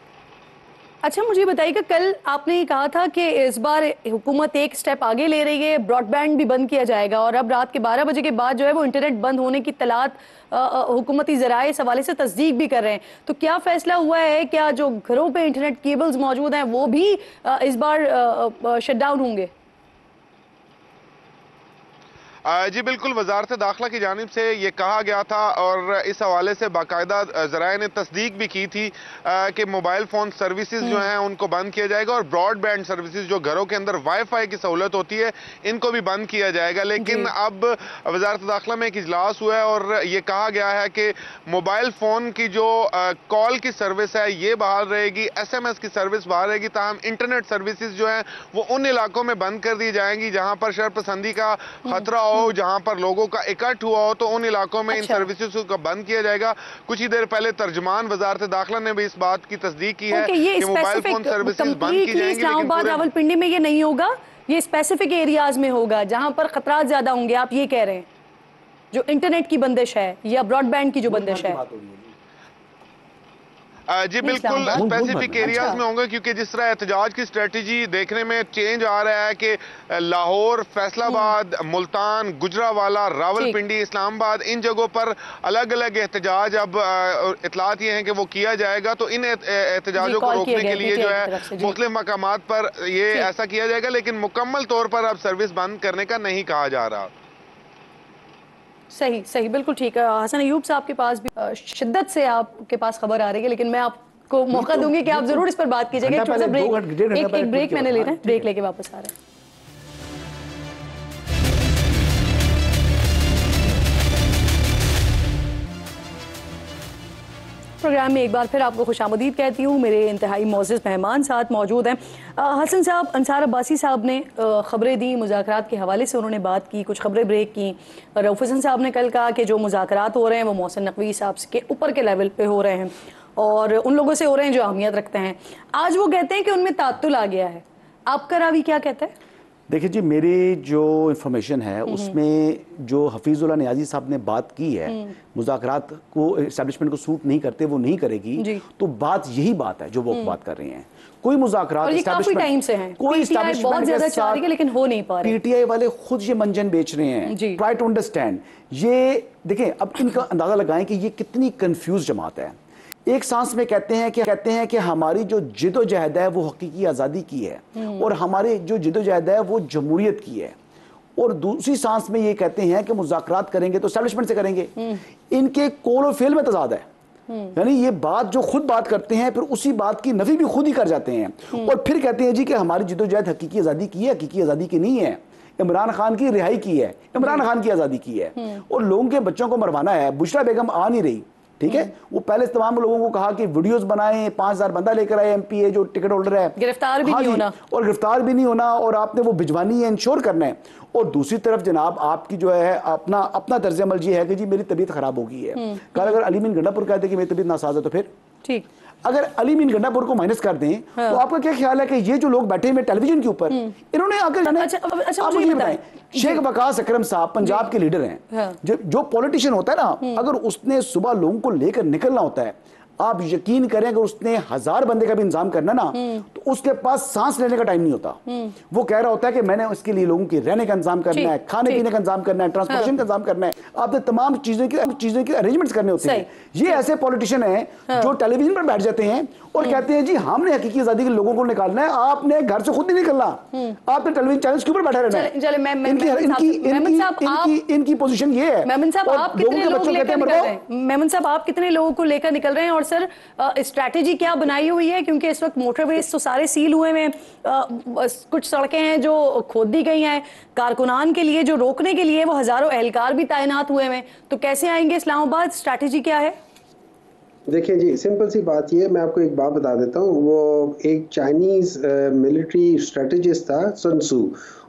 अच्छा मुझे बताइएगा, कल आपने कहा था कि इस बार हुकूमत एक स्टेप आगे ले रही है, ब्रॉडबैंड भी बंद किया जाएगा और अब रात के 12 बजे के बाद जो है वो इंटरनेट बंद होने की तलात हुकूमती ज़राए इस हवाले से तस्दीक भी कर रहे हैं, तो क्या फैसला हुआ है? क्या जो घरों पे इंटरनेट केबल्स मौजूद हैं वो भी इस बार शट डाउन होंगे? जी बिल्कुल, वजारत दाखिला की जानिब से ये कहा गया था और इस हवाले से बाकायदा ज़राए ने तस्दीक भी की थी कि मोबाइल फ़ोन सर्विसेज जो हैं उनको बंद किया जाएगा और ब्रॉडबैंड सर्विसेज जो घरों के अंदर वाईफाई की सहूलत होती है इनको भी बंद किया जाएगा। लेकिन अब वजारत दाखिला में एक इजलास हुआ है और ये कहा गया है कि मोबाइल फ़ोन की जो कॉल की सर्विस है ये बहाल रहेगी, SMS की सर्विस बहाल रहेगी, ताहम इंटरनेट सर्विसेज जो हैं वो उन इलाकों में बंद कर दी जाएंगी जहाँ पर शरपसंदी का खतरा हो, जहां पर लोगों का इकट्ठ हुआ हो, तो उन इलाकों में इन सर्विसेज को बंद किया जाएगा। कुछ ही देर पहले तर्जमान वजारत दाखिला ने भी इस बात की तस्दीक की है कि मोबाइल फोन सर्विसेज बंद की जाएंगी, इस्लामाबाद रावलपिंडी में ये नहीं होगा, ये स्पेसिफिक एरियाज में होगा जहां पर खतरा ज्यादा होंगे, आप ये कह रहे हैं, जो इंटरनेट की बंदिश है या ब्रॉडबैंड की जो बंदिश है? जी बिल्कुल स्पेसिफिक एरियाज में होंगे, क्योंकि जिस तरह एहतजाज की स्ट्रेटजी देखने में चेंज आ रहा है कि लाहौर, फैसलाबाद, मुल्तान, गुजरावाला, रावलपिंडी, इस्लामाबाद, इन जगहों पर अलग अलग एहतजाज, अब इतलात ये हैं कि वो किया जाएगा। तो इन एहतजाजों को रोकने के लिए जो है मुख्तलिफ मकामात पर ये ऐसा किया जाएगा, लेकिन मुकम्मल तौर पर अब सर्विस बंद करने का नहीं कहा जा रहा। सही सही, बिल्कुल ठीक है। हसन अयूब साहब के पास भी शिद्दत से आपके पास खबर आ रही है, लेकिन मैं आपको मौका दूंगी कि आप जरूर इस पर बात कीजिएगा। एक ब्रेक मैंने ले रहे हैं, ब्रेक लेके वापस आ रहे हैं। प्रोग्राम में एक बार फिर आपको खुशामदीद कहती हूँ। मेरे इंतहाई मोअज़्ज़ज़ मेहमान साथ मौजूद हैं। हसन साहब, अंसार अब्बासी साहब ने ख़बरें दी, मुज़ाकरात के हवाले से उन्होंने बात की, कुछ ख़बरें ब्रेक की। रऊफ़ हसन साहब ने कल कहा कि जो मुज़ाकरात हो रहे हैं वो मोहसिन नकवी साहब के ऊपर के लेवल पे हो रहे हैं और उन लोगों से हो रहे हैं जो अहमियत रखते हैं। आज वो कहते हैं कि उनमें तात्तुल आ गया है। आपका रावी क्या कहता है? देखिए जी, मेरी जो इन्फॉर्मेशन है उसमें जो हफीजुल्लाह नियाजी साहब ने बात की है, मुज़ाकरात को एस्टेब्लिशमेंट को सूट नहीं करते, वो नहीं करेगी, तो बात यही बात है जो वो बात कर रहे हैं। कोई मुज़ाकरात टाइम से हैं, कोई बहुत ज्यादा चाह रही है लेकिन हो नहीं पा रहा। पीटीआई वाले खुद ये मंजन बेच रहे हैं। Try to understand. ये देखें, अब इनका अंदाजा लगाएं कि ये कितनी कंफ्यूज जमात है। एक सांस में कहते हैं कि हमारी जो जिदोजहद है वो हकीकी आज़ादी की है और हमारी जो जिदोजहद है वो जमहूरियत की है, और दूसरी सांस में ये कहते हैं कि मुज़ाकरात करेंगे तो एस्टेब्लिशमेंट से करेंगे। इनके कौल और फेल में तज़ाद है। यानी ये बात जो खुद बात करते हैं फिर उसी बात की नफी भी खुद ही कर जाते हैं और फिर कहते हैं जी कि हमारी जिदोजहद हकीकी आज़ादी की है। हकीकी आज़ादी की नहीं है, इमरान खान की रिहाई की है, इमरान खान की आज़ादी की है और लोगों के बच्चों को मरवाना है। बुशरा बेगम आ नहीं रही, ठीक है, वो पहले तमाम लोगों को कहा कि वीडियोस बनाएं, 5000 बंदा लेकर आए, एमपी है जो टिकट होल्डर है, गिरफ्तार भी नहीं होना, और गिरफ्तार भी नहीं होना, और आपने वो भिजवानी है, इंश्योर करना है। और दूसरी तरफ जनाब आपकी जो है अपना तर्ज अमल ये है कि जी मेरी तबीयत खराब हो गई है। कल अगर अली मीन गंडापुर कहते कि मेरी तबीयत नासाज है तो फिर ठीक, अगर अली मीन गंडापुर को माइनस कर दें तो आपका क्या ख्याल है कि ये जो लोग बैठे हैं टेलीविजन के ऊपर, इन्होंने आकर आप मुझे बताएं, शेख वकास अकरम साहब पंजाब के लीडर हैं, जो पॉलिटिशियन होता है ना, अगर उसने सुबह लोगों को लेकर निकलना होता है, आप यकीन करें अगर उसने 1000 बंदे का भी इंतजाम करना ना तो उसके पास सांस लेने का टाइम नहीं होता। वो कह रहा होता है कि मैंने उसके लिए लोगों के रहने का इंतजाम करना है, खाने पीने का इंतजाम करना है, ट्रांसपोर्टेशन का इंतजाम करना है, आपने तमाम चीजों के अरेंजमेंट्स करने होते हैं। ये ऐसे पॉलिटिशियन हैं जो टेलीविजन पर बैठ जाते हैं और कहते हैं जी हमने हकीकी आजादी के लोगों को निकालना है, आपने घर से खुद नहीं निकलना, आपने टेलीविजन चैनल्स के ऊपर बैठे रहना है। इनकी पोजीशन ये है। मेमन साहब आप कितने लोगों को लेकर निकल रहे हैं और सर स्ट्रैटेजी क्या बनाई हुई है? क्योंकि इस वक्त मोटरवेज तो सारे सील हुए हैं, कुछ सड़कें हैं जो खोद दी गई हैं, कारकुनान के लिए जो रोकने के लिए वो हजारों एहलकार भी तैनात हुए हैं, तो कैसे आएंगे इस्लामाबाद? स्ट्रैटेजी क्या है? देखिए जी, सिंपल सी बात ये, मैं आपको एक बात बता देता हूँ। वो एक चाइनीज मिलिट्री स्ट्रेटेजिस्ट था, sun Tzu,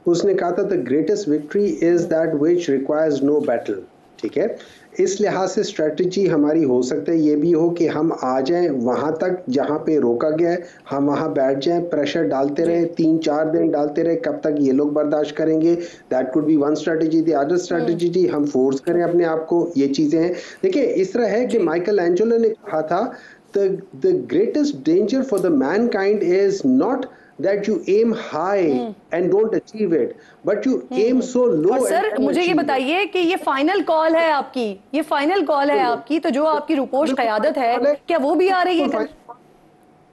उसने कहा था the greatest victory is that which requires no battle. ठीक है, इस लिहाज से स्ट्रेटजी हमारी हो सकता है ये भी हो कि हम आ जाएं वहां तक जहां पे रोका गया है, हम वहां बैठ जाएं, प्रेशर डालते रहें, 3-4 दिन डालते रहे, कब तक ये लोग बर्दाश्त करेंगे। That could be one strategy. The other strategy जी हम फोर्स करें अपने आप को। ये चीजें हैं। देखिए इस तरह है कि माइकल एंजेलो ने कहा था the greatest danger for the Mankind is not that you aim high and don't achieve it, but you aim so low। और सर मुझे ये बताइए कि ये फाइनल कॉल है आपकी, ये फाइनल कॉल है आपकी, तो जो आपकी रुपोश क़यादत है क्या वो भी आ रही है?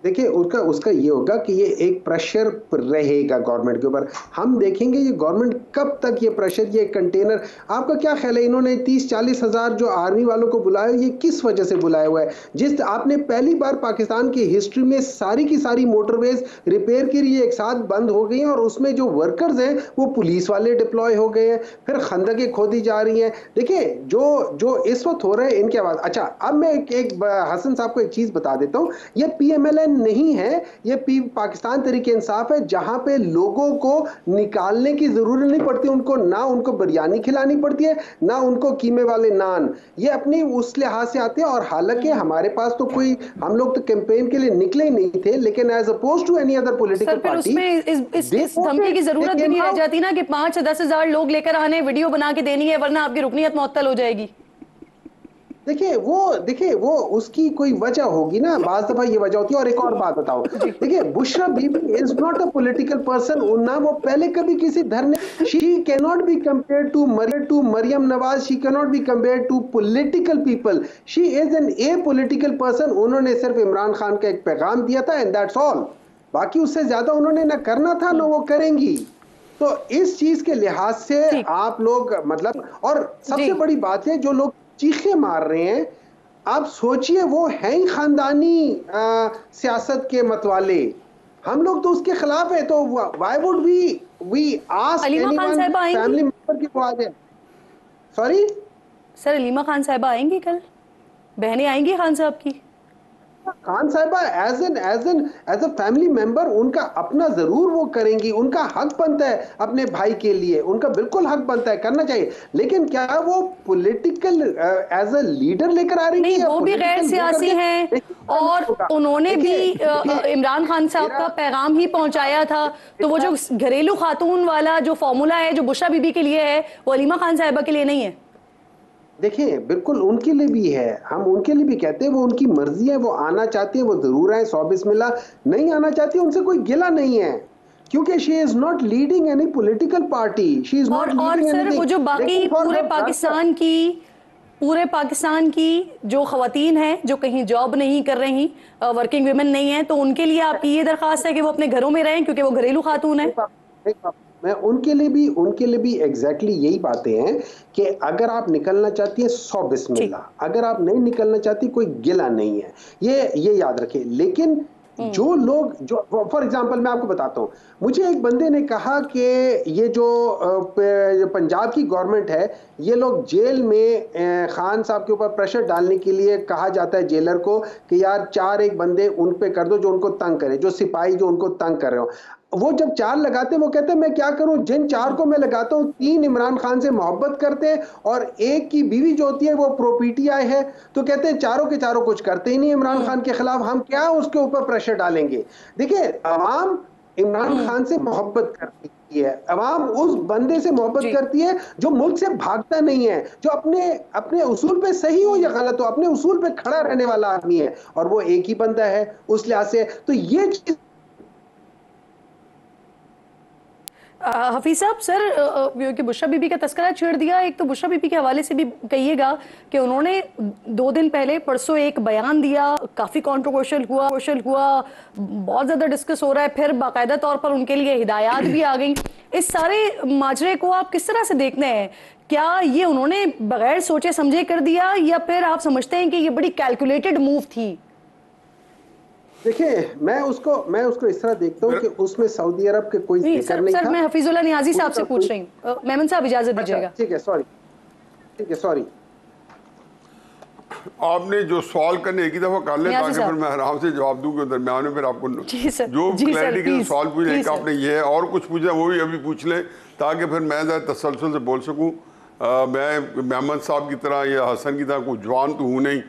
देखिए उसका ये होगा कि ये एक प्रेशर रहेगा गवर्नमेंट के ऊपर। हम देखेंगे ये गवर्नमेंट कब तक ये प्रेशर, ये कंटेनर। आपका क्या ख्याल है इन्होंने 30-40 हज़ार जो आर्मी वालों को बुलाया, ये किस वजह से बुलाया हुआ है? जिस आपने पहली बार पाकिस्तान की हिस्ट्री में सारी की सारी मोटरवेज रिपेयर के लिए एक साथ बंद हो गई हैं और उसमें जो वर्कर्स हैं वो पुलिस वाले डिप्लॉय हो गए हैं, फिर खंदकें खोदी जा रही हैं। देखिए जो इस वक्त हो रहा है इनके बाद। अच्छा अब मैं एक हसन साहब को एक चीज बता देता हूँ, ये PMLN नहीं है, ये पाकिस्तान तरीके इंसाफ है जहां पे लोगों को निकालने की जरूरत नहीं पड़ती, उनको बिरयानी खिलानी पड़ती है, ना उनको कीमे वाले नान। ये अपनी उस लिहाज से आते हैं। और हालांकि हमारे पास तो कोई, हम लोग तो कैंपेन के लिए निकले ही नहीं थे, लेकिन as opposed to any other political party इस धमकी की जरूरत भी नहीं रह जाती ना कि 5 से 10 हजार लोग लेकर आने, वीडियो बना के देनी है, वरना आपकी रुकनियत मुअत्तल हो जाएगी। देखिए वो उसकी कोई वजह होगी ना, बाज़ दफा ये वजह होती है। और एक और बात बताओ, देखिए Bushra Bibi is not a political person, ना वो पहले कभी किसी धरने, she can not be compared to Maryam Nawaz, she can not be compared to political people, she is an a political person. उन्होंने सिर्फ इमरान खान का एक पैगाम दिया था एंड दैट्स ऑल, बाकी उससे ज्यादा उन्होंने ना करना था ना वो करेंगी। तो इस चीज के लिहाज से आप लोग मतलब, और सबसे बड़ी बात है जो लोग चीखे मार रहे हैं, आप सोचिए वो हैं ही खानदानी सियासत के मतवाले, हम लोग तो उसके खिलाफ है। तो why would we ask anyone family member की वो आ जाए। सॉरी सर, अलीमा खान साहिबा आएंगी कल, बहनें आएंगी खान साहब की? खान साहिबा एज अ फैमिली मेंबर उनका अपना जरूर वो करेंगी, उनका हक बनता है अपने भाई के लिए, उनका बिल्कुल हक बनता है, करना चाहिए। लेकिन क्या वो पॉलिटिकल एज अ लीडर लेकर आ रही है? नहीं, वो भी गैर सियासी हैं और उन्होंने भी इमरान खान साहब का पैगाम ही पहुंचाया था। तो वो जो घरेलू खातून वाला जो फॉर्मूला है जो बुशरा बीबी के लिए है, वो अलीमा खान साहिबा के लिए नहीं है। देखिए बिल्कुल उनके लिए भी है, हम उनके लिए भी कहते हैं, वो उनकी मर्जी है, वो आना चाहती है वो जरूर आए, 100 बिस्मिल्लाह, नहीं आना चाहती उनसे कोई गिला नहीं है, क्योंकि she is not leading any political party, she is not leading anything. और सर वो जो बाकी पूरे पाकिस्तान की जो खवातीन हैं जो कहीं जॉब नहीं कर रही, वर्किंग वुमेन नहीं है, तो उनके लिए आपकी ये दरखास्त है कि वो अपने घरों में रहें क्योंकि वो घरेलू खातून है। मैं उनके लिए भी एग्जैक्टली यही बातें हैं कि अगर आप निकलना चाहती है 100 बिस्मिल्लाह, अगर आप नहीं निकलना चाहती कोई गिला नहीं है, ये याद रखें। लेकिन जो लोग, जो फॉर एग्जांपल मैं आपको बताता हूं, मुझे एक बंदे ने कहा कि ये जो पंजाब की गवर्नमेंट है, ये लोग जेल में खान साहब के ऊपर प्रेशर डालने के लिए कहा जाता है जेलर को कि यार 4 एक बंदे उन पे कर दो जो उनको तंग करे, जो सिपाही जो उनको तंग कर रहे हो। वो जब 4 लगाते हैं वो कहते हैं मैं क्या करूं, जिन 4 को मैं लगाता हूं 3 इमरान खान से मोहब्बत करते हैं और एक की बीवी जो होती है वो प्रो पीटीआई है, तो कहते हैं चारों के चारों कुछ करते ही नहीं इमरान खान के खिलाफ, हम क्या उसके ऊपर प्रेशर डालेंगे। देखिए अवाम इमरान खान से मोहब्बत करती है, अवाम उस बंदे से मोहब्बत करती है जो मुल्क से भागता नहीं है, जो अपने उसूल पे सही हो या गलत हो, अपने उसूल पे खड़ा रहने वाला आदमी है, और वो एक ही बंदा है उस लिहाज से। तो ये चीज हफीज साहब, सर कि बुशरा बीबी का तस्करा छेड़ दिया, एक तो बुशरा बीबी के हवाले से भी कहिएगा कि उन्होंने 2 दिन पहले परसों एक बयान दिया, काफ़ी कंट्रोवर्शियल हुआ, बहुत ज़्यादा डिस्कस हो रहा है, फिर बाकायदा तौर पर उनके लिए हिदायत भी आ गई। इस सारे माजरे को आप किस तरह से देखते हैं? क्या ये उन्होंने बगैर सोचे समझे कर दिया या फिर आप समझते हैं कि ये बड़ी कैलकुलेटेड मूव थी? देखिए मैं उसको इस तरह देखता हूँ कि उसमें सऊदी अरब के कोई जिक्र नहीं था। सर मैं हफीजुल्लाह नियाजी साहब से पूछ रही हूँ, मेमन साहब इजाजत दीजिएगा। ठीक है सॉरी। आपने जो सवाल करने एक ही दफा कर ले ताकि फिर मैं आराम से जवाब दूंगा दरमियान में, फिर आपको जो क्लैरिटी के सवाल पूछने का आपने ये है और कुछ पूछा वो भी अभी पूछ ले ताकि फिर मैं तसलसल से बोल सकूँ। मैं मेमन साहब की तरह या हसन की तरह कोई जवान तो हूँ नहीं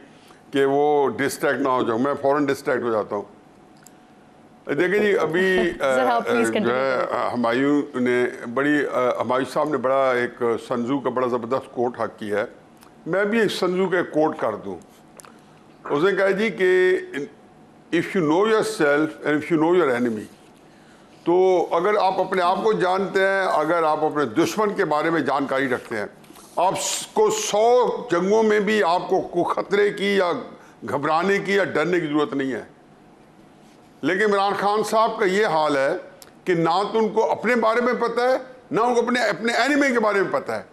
कि वो डिस्ट्रैक्ट ना हो जाऊँ, मैं फ़ौरन डिस्ट्रैक्ट हो जाता हूँ। देखिए जी अभी जो है हुमायूं ने हुमायूं साहब ने बड़ा एक संजू का बड़ा ज़बरदस्त कोट हक किया है, मैं भी एक संजू का कोट कर दूँ। उसने कहा जी कि if you know your self and if you know your enemy, तो अगर आप अपने आप को जानते हैं, अगर आप अपने दुश्मन के बारे में जानकारी रखते हैं, आपको 100 जंगों में भी आपको खतरे की या घबराने की या डरने की जरूरत नहीं है। लेकिन इमरान खान साहब का ये हाल है कि ना तो उनको अपने बारे में पता है ना उनको अपने एनिमी के बारे में पता है।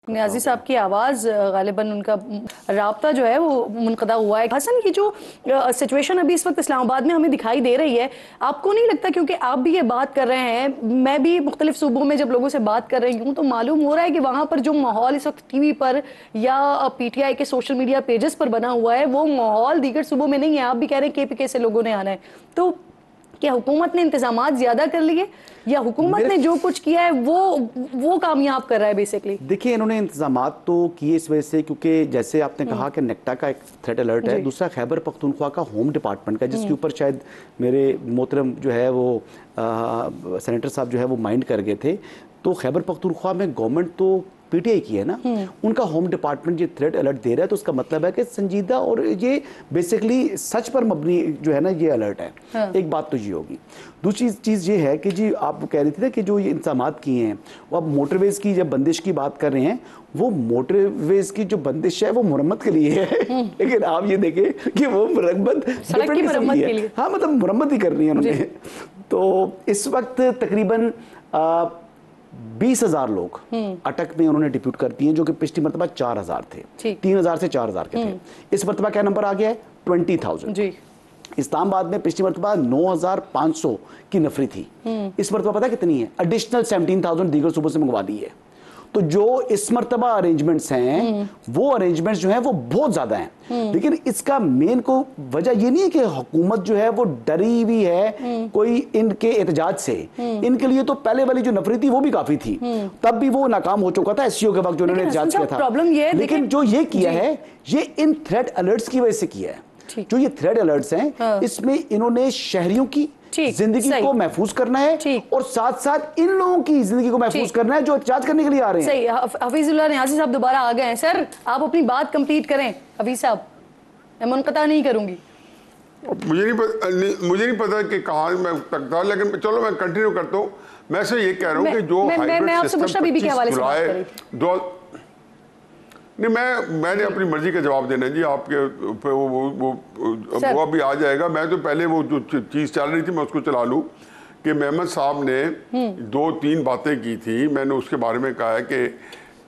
नियाजी साहब की आवाज़ गालिबन उनका राब्ता जो है वो मुनक़दा हुआ है। हसन, की जो सिचुएशन अभी इस वक्त इस्लामाबाद में हमें दिखाई दे रही है, आपको नहीं लगता, क्योंकि आप भी ये बात कर रहे हैं, मैं भी मुख्तलिफ सूबों में जब लोगों से बात कर रही हूँ तो मालूम हो रहा है कि वहाँ पर जो माहौल इस वक्त टीवी पर या PTI के सोशल मीडिया पेजेस पर बना हुआ है वो माहौल दीगर सूबों में नहीं है। आप भी कह रहे हैं KPK से लोगों ने आना है, तो क्या हुकूमत ने इंतजामात ज्यादा कर लिए या हुकूमत ने जो कुछ किया है वो कामयाब कर रहा है बेसिकली? देखिए, इन्होंने इंतजामात तो किए इस वजह से क्योंकि जैसे आपने कहा कि नेक्टा का एक थ्रेट अलर्ट है, दूसरा खैबर पख्तूनख्वा का होम डिपार्टमेंट का, जिसके ऊपर शायद मेरे मोहतरम जो है वो सेनेटर साहब जो है वो माइंड कर गए थे। तो खैबर पख्तूनख्वा में गवर्नमेंट तो PTI की है ना, उनका होम डिपार्टमेंट ये थ्रेट अलर्ट दे रहा है, तो उसका मतलब है कि संजीदा और ये बेसिकली सच पर मबनी जो है ना ये अलर्ट है। हाँ। एक बात तो ये होगी। दूसरी चीज़ ये है कि जी आप कह रही थी ना कि जो ये इंतजामात किए हैं, वो अब मोटरवेज की जब बंदिश की बात कर रहे हैं, वो मोटरवेज की जो बंदिश है वो मुरम्मत के लिए है लेकिन आप ये देखें कि वो मुरम्मत के लिए, हाँ मतलब मुरम्मत ही कर रही है उन्होंने। तो इस वक्त तकरीबन 20,000 लोग अटक में उन्होंने डिप्यूट कर दिए, जो कि पिछली मरतबा 4,000 थे, 3,000 से 4,000 के थे। इस मरतबा क्या नंबर आ गया है? 20,000। इस्लामाबाद में पिछली मरतबा 9,500 की नफरी थी, इस मरतबा पता कितनी है? एडिशनल 17,000 दीगर सूबों से मंगवा दी है। तो जो इस मरतबा अरेंजमेंट्स हैं वो अरेंजमेंट्स जो हैं वो बहुत ज्यादा हैं, लेकिन इसका मेन को वजह ये नहीं है कि हुकूमत जो है वो डरी हुई है कोई इनके एहतजाज से। इनके लिए तो पहले वाली जो नफरी थी वो भी काफी थी, तब भी वो नाकाम हो चुका था SCO के वक्त जो उन्होंने एहतजाज किया था। प्रॉब्लम ये है, लेकिन जो ये किया है ये इन थ्रेट अलर्ट्स की वजह से किया है। जो ये थ्रेट अलर्ट्स हैं इसमें इन्होंने शहरियों की जिंदगी को महफूज करना है और साथ साथ इन लोगों की जिंदगी को महफूज करना है जो एहतजाज करने के लिए आ रहे हैं। सही। हफीजुल्लाह नियाज़ी साहब दोबारा आ गए हैं। सर आप अपनी बात कंप्लीट करें। हफीज साहब, मैं मुनक़ता नहीं करूंगी। मुझे नहीं पता कि कहाँ मैं तक था, लेकिन चलो मैं कंटिन्यू करता हूँ। मैं से ये कह रहा हूँ कि जो मैं आपसे पूछना बीबी के हवाले से बात कर रही थी। नहीं, मैंने अपनी मर्जी का जवाब देना जी, आपके वो अभी आ जाएगा। मैं तो पहले वो जो चीज़ चल रही थी मैं उसको चला लूँ कि मेहमद साहब ने 2-3 बातें की थी। मैंने उसके बारे में कहा है कि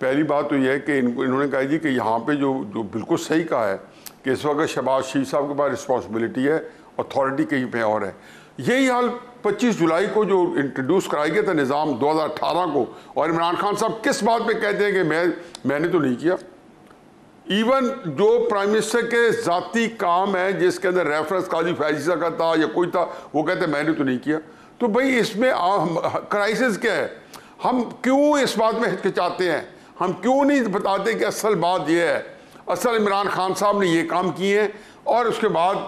पहली बात तो यह है कि इन्होंने कहा जी कि यहाँ पे जो बिल्कुल सही कहा है कि इस वक्त शहबाज शरीफ साहब के पास रिस्पॉन्सिबिलिटी है, अथॉरिटी कहीं पे और है। यही हाल 25 जुलाई को जो इंट्रोड्यूस कराया गया था निज़ाम 2018 को, और इमरान खान साहब किस बात पे कहते हैं कि मैंने तो नहीं किया। इवन जो प्राइम मिनिस्टर के ज़ाती काम है जिसके अंदर रेफरेंस काजी फैजिसा का था या कोई था, वो कहते मैंने तो नहीं किया। तो भाई इसमें क्राइसिस क्या है? हम क्यों इस बात में हिचकिचाते हैं? हम क्यों नहीं बताते कि असल बात यह है, असल इमरान खान साहब ने ये काम किए हैं और उसके बाद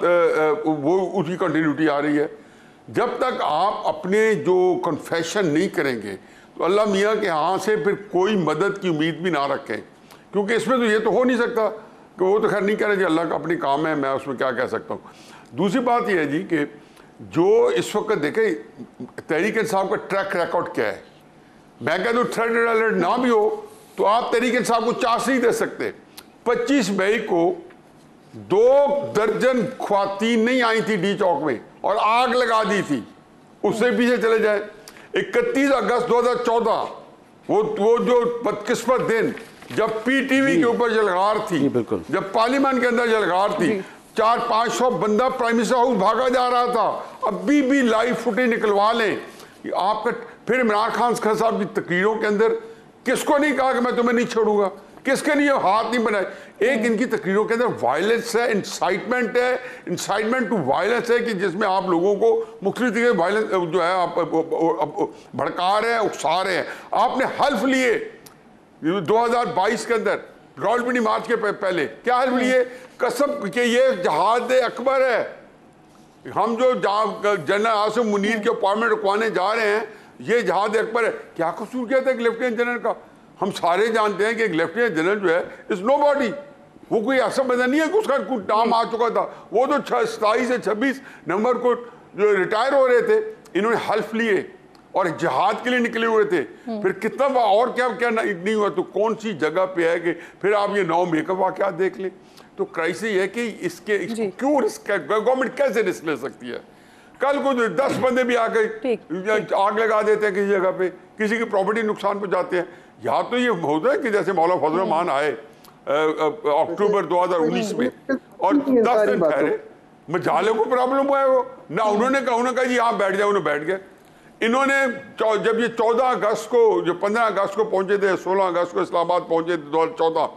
वो उसकी कंटिन्यूटी आ रही है। जब तक आप अपने जो कन्फेशन नहीं करेंगे तो अल्लाह मियाँ के यहाँ से फिर कोई मदद की उम्मीद भी ना रखें, क्योंकि इसमें तो ये तो हो नहीं सकता कि वो तो खैर नहीं कह रहे जी, अल्लाह का अपनी काम है, मैं उसमें क्या कह सकता हूँ। दूसरी बात यह है जी कि जो इस वक्त देखें तहरीक इंसाफ का ट्रैक रिकॉर्ड क्या है। मैं कहता हूँ थ्रेट अलर्ट ना भी हो तो आप तहरीक इंसाफ को चांस नहीं दे सकते। 25 मई को 2 दर्जन ख्वातीन नहीं आई थी डी चौक में और आग लगा दी थी, उससे पीछे चले जाए। 31 अगस्त 2014 वो जो बदकिस्मत दिन जब PTV के ऊपर जलगार थी, जब पार्लियामेंट के अंदर जलगार थी, 400-500 बंदा प्राइम मिनिस्टर हाउस भागा जा रहा था। अभी भी लाइव फुटेज निकलवा लें आपका। फिर इमरान खान साहब की तकरीरों के अंदर किसको नहीं कहा कि मैं तुम्हें नहीं छोड़ूंगा, किसके लिए हाथ नहीं बनाए। एक इनकी तकरीरों के अंदर वायलेंस है, इंसाइटमेंट है, इंसाइटमेंट टू वायलेंस है कि जिसमें आप लोगों को मुख्तलिफ तरीके वायलेंस जो है आप भड़का रहे हैं, उकसा रहे हैं। आपने हल्फ लिए 2022 के अंदर रावलपिंडी मार्च के पहले, क्या हल्फ लिए? कसम कि ये जहाद अकबर है, हम जो जनरल आसिम मुनीर के अपॉइंटमेंट रुकवाने जा रहे हैं, ये जहाद अकबर है। क्या कसूर किया था एक लेफ्टिनेंट जनरल का? हम सारे जानते हैं कि एक लेफ्टिनेंट जनरल जो है इज नो बॉडी, वो कोई ऐसा बंदा नहीं है कि उसका कुछ नाम आ चुका था। वो तो 27 से 26 नवंबर को जो रिटायर हो रहे थे, इन्होंने हल्फ लिए और जिहाद के लिए निकले हुए थे। फिर कितना और क्या क्या नहीं हुआ, तो कौन सी जगह पे है कि फिर आप ये 9 मेकअप वाकयात देख लें। तो क्राइसिस है कि इसको क्यों रिस्क, गवर्नमेंट कैसे रिस्क ले सकती है? कल को 10 बंदे भी आके आग लगा देते हैं किसी जगह पे, किसी की प्रॉपर्टी नुकसान पहुंचाते हैं। यहाँ तो ये होता है कि जैसे मौला फजल रहमान आए अक्टूबर 2019 में और 10 दिन ठहरे, मजाले को प्रॉब्लम हुआ है वो ना, उन्होंने कहा जी यहाँ बैठ जाए, उन्होंने बैठ गए। इन्होंने जब ये 14 अगस्त को, जो 15 अगस्त को पहुंचे थे, 16 अगस्त को इस्लामाबाद पहुंचे थे 2014,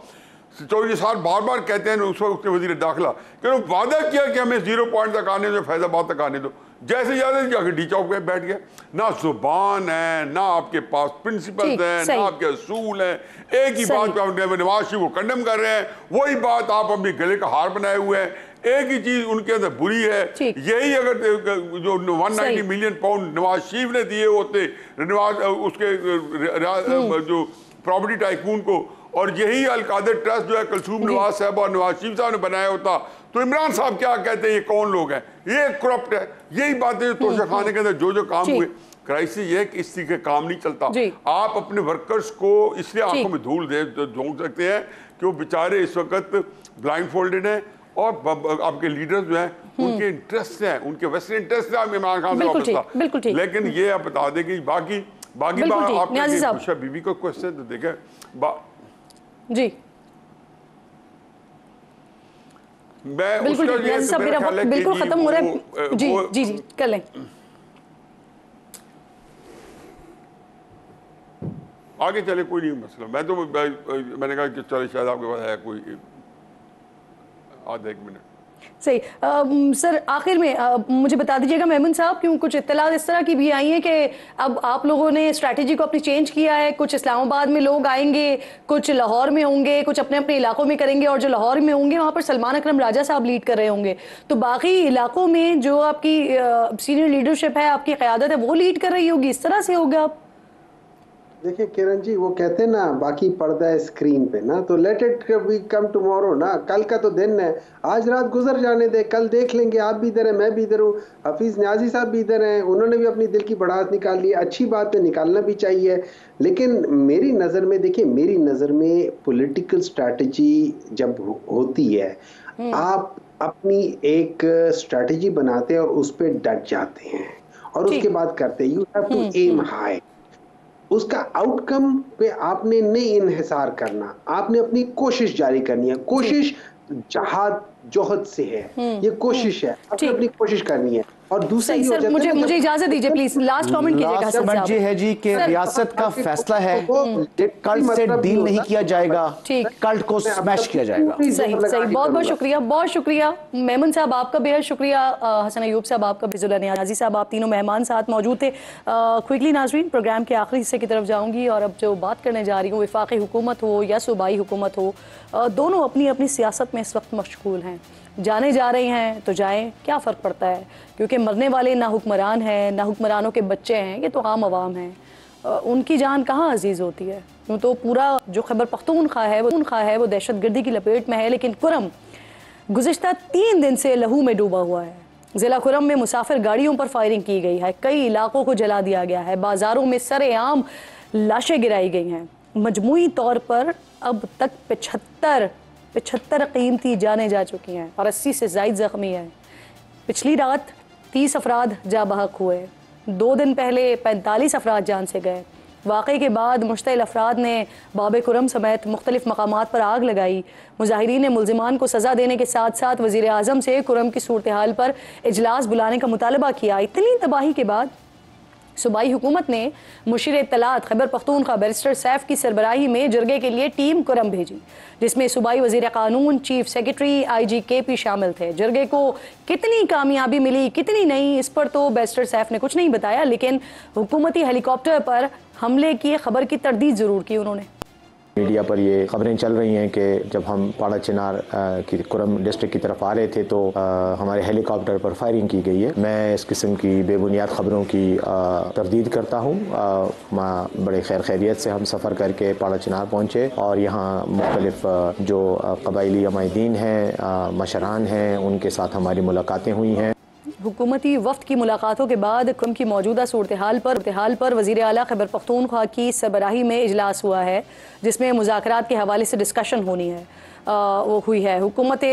चौधरी साहब बार बार कहते हैं उस वक्त वजीर दाखिला कि उन्होंने वादा किया कि हमें 0 पॉइंट तक आने दो, फैजाबाद तक आने दो, जैसे जाते जाके डी चौक पे बैठ गए। ना जुबान है, ना आपके पास प्रिंसिपल्स हैं, ना आपके असूल हैं, एक ही बात पे नवाज शरीफ को कंडेम कर रहे हैं, वही बात आप अपने गले का हार बनाए हुए हैं, एक ही चीज उनके अंदर बुरी है। यही अगर जो 190 मिलियन पाउंड नवाज शरीफ ने दिए होते नवाज उसके जो प्रॉपर्टी टाइकून को, और यही अलकादर ट्रस्ट जो है कलसूम नवाज साहब और नवाज शरीफ साहब ने बनाया होता, तो इमरान साहब क्या कहते हैं, ये कौन लोग हैं, ये करप्ट है। यही बातें जो तोशा खाने के अंदर जो काम हुए, क्राइसिस ये कि इस के काम नहीं चलता। आप अपने वर्कर्स को इसलिए आंखों में धूल दे झोंक सकते हैं कि वो बेचारे इस वक्त ब्लाइंड फोल्डेड हैं, और आपके लीडर्स जो हैं उनके इंटरेस्ट हैं, उनके वेस्टर्न इंटरेस्ट हैं इमरान खान से वापस। लेकिन ये आप बता दें कि बाकी बात आपने बीबी को क्वेश्चन तो देखें जी, मैं बिल्कुल बिल्कुल खत्म हो रहा है। जी जी जी कर लें। आगे चले, कोई नहीं मसला। मैंने कहा कि चले शायद आपके पास है कोई आधा एक मिनट। सही। सर आखिर में मुझे बता दीजिएगा मेमन साहब, क्यों कुछ इत्तला इस तरह की भी आई हैं कि अब आप लोगों ने स्ट्रैटेजी को अपनी चेंज किया है, कुछ इस्लामाबाद में लोग आएंगे, कुछ लाहौर में होंगे, कुछ अपने अपने इलाकों में करेंगे, और जो लाहौर में होंगे वहाँ पर सलमान अकरम राजा साहब लीड कर रहे होंगे, तो बाकी इलाकों में जो आपकी सीनियर लीडरशिप है, आपकी क़यादत है, वो लीड कर रही होगी, इस तरह से होगा। देखिए किरण जी, वो कहते हैं ना बाकी पर्दा है स्क्रीन पे ना, तो let it be come tomorrow ना, कल का तो दिन है, आज रात गुजर जाने दे, कल देख लेंगे। आप भी इधर है, मैं भी इधर हूँ, हफीज न्याजी साहब भी इधर हैं, उन्होंने भी अपनी दिल की भड़ास निकाल ली, अच्छी बात है, निकालना भी चाहिए। लेकिन मेरी नज़र में, देखिए मेरी नज़र में पॉलिटिकल स्ट्रैटेजी जब होती है, आप अपनी एक स्ट्रैटेजी बनाते हैं और उस पर डट जाते हैं और उसके बाद करते हैं, you have to aim high. उसका आउटकम पे आपने नहीं इन्हिसार करना, आपने अपनी कोशिश जारी करनी है। कोशिश जहाद जोहद से है, ये कोशिश है, आपने अपनी कोशिश करनी है। और दूसरी सर मुझे इजाजत दीजिए प्लीज, लास्ट कमेंट कीजिएगा। लास्ट कमेंट ये है जी कि रियासत का फैसला है, कल्ट से डील नहीं किया जाएगा, कल्ट को स्मैश किया जाएगा। सही, बहुत बहुत शुक्रिया, बहुत शुक्रिया मेमन साहब, आपका बेहद शुक्रिया, हसन अयूब साहब आपका, फिजुल्ला नियाज़ी साहब, आप तीनों मेहमान साथ मौजूद थे। क्विकली नाजरीन, प्रोग्राम के आखिरी हिस्से की तरफ जाऊंगी, और अब जो बात करने जा रही हूँ, वफाकी हुकूमत हो या सूबाई हुकूमत हो, दोनों अपनी अपनी सियासत में इस वक्त मशगूल हैं। जाने जा रहे हैं तो जाएं, क्या फ़र्क पड़ता है, क्योंकि मरने वाले ना हुक्मरान हैं, ना हुक्मरानों के बच्चे हैं, ये तो आम आवाम हैं। उनकी जान कहाँ अजीज़ होती है। यूँ तो पूरा जो खैबर पख्तूनख्वा है वो दहशत गर्दी की लपेट में है, लेकिन कुरम गुज़िश्ता 3 दिन से लहू में डूबा हुआ है। ज़िला कुरम में मुसाफिर गाड़ियों पर फायरिंग की गई है, कई इलाकों को जला दिया गया है, बाज़ारों में सरेआम लाशें गिराई गई हैं। मजमूई तौर पर अब तक 75 कीमती जानें जा चुकी हैं और 80 से ज़ायद ज़ख्मी हैं। पिछली रात 30 अफराद जा बहक हुए, 2 दिन पहले 45 अफराद जान से गए। वाक़े के बाद मुश्तइल अफराद ने बाब कुरम समेत मुख्तलिफ मकामात पर आग लगाई। मुजाहिरीन ने मुल्ज़िमान को सज़ा देने के साथ साथ वज़ीर आज़म से कुरम की सूरत हाल पर इजलास बुलाने का मुतालबा किया। इतनी तबाही के बाद सूबाई हुकूमत ने मुशीर इत्तलात खैबर पख्तूनख्वा बैरिस्टर सैफ की सरबराही में जरगे के लिए टीम कुरम भेजी, जिसमें सूबाई वज़ीर कानून, चीफ सेक्रेटरी, IG KP शामिल थे। जरगे को कितनी कामयाबी मिली, कितनी नहीं, इस पर तो बैरिस्टर सैफ ने कुछ नहीं बताया, लेकिन हुकूमती हेलीकॉप्टर पर हमले की खबर की तरदीद ज़रूर की उन्होंने। मीडिया पर ये खबरें चल रही हैं कि जब हम पाड़ा चिनार की कुरम डिस्ट्रिक्ट की तरफ आ रहे थे तो हमारे हेलीकॉप्टर पर फायरिंग की गई है। मैं इस किस्म की बेबुनियाद खबरों की तरदीद करता हूँ। बड़े खैरियत से हम सफ़र करके पाड़ा चिनार पहुँचे और यहाँ मुख्तलिफ जो कबायली अमायदीन हैं, मशरान हैं, उनके साथ हमारी मुलाकातें हुई हैं। हुकूमती वफ्द की मुलाकातों के बाद कुरम की मौजूदा सूरत हाल पर वज़ीर आला खैबर पख्तूनख्वा की सरबराही में इजलास हुआ है, जिसमें मुज़ाकरात के हवाले से डिस्कशन होनी है, वो हुई है। हुकूमत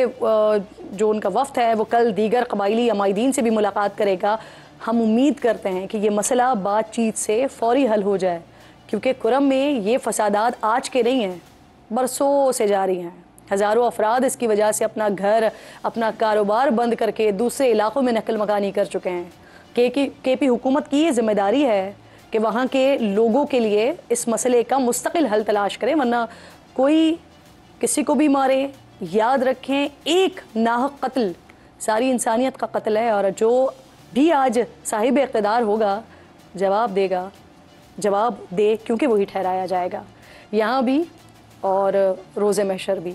जो उनका वफ्द है वो कल दीगर कबायली अमायदीन से भी मुलाकात करेगा। हम उम्मीद करते हैं कि ये मसला बातचीत से फ़ौरी हल हो जाए, क्योंकि कुरम में ये फसादात आज के नहीं हैं, बरसों से जारी हैं। हज़ारों अफराद इसकी वजह से अपना घर, अपना कारोबार बंद करके दूसरे इलाकों में नकल मकानी कर चुके हैं। केपी हुकूमत की ये जिम्मेदारी है कि वहाँ के लोगों के लिए इस मसले का मुस्तकिल हल तलाश करें, वरना कोई किसी को भी मारे। याद रखें, एक नाहक कत्ल सारी इंसानियत का कत्ल है, और जो भी आज साहिब इक़्तिदार होगा जवाब दे, क्योंकि वही ठहराया जाएगा यहाँ भी और रोज़े महशर भी।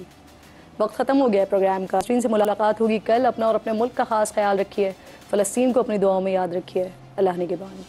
वक्त ख़त्म हो गया है प्रोग्राम का। स्क्रीन से मुलाकात होगी कल। अपना और अपने मुल्क का ख़ास ख्याल रखिए। फ़लस्तीन को अपनी दुआओं में याद रखिए। अल्लाह निगहबान।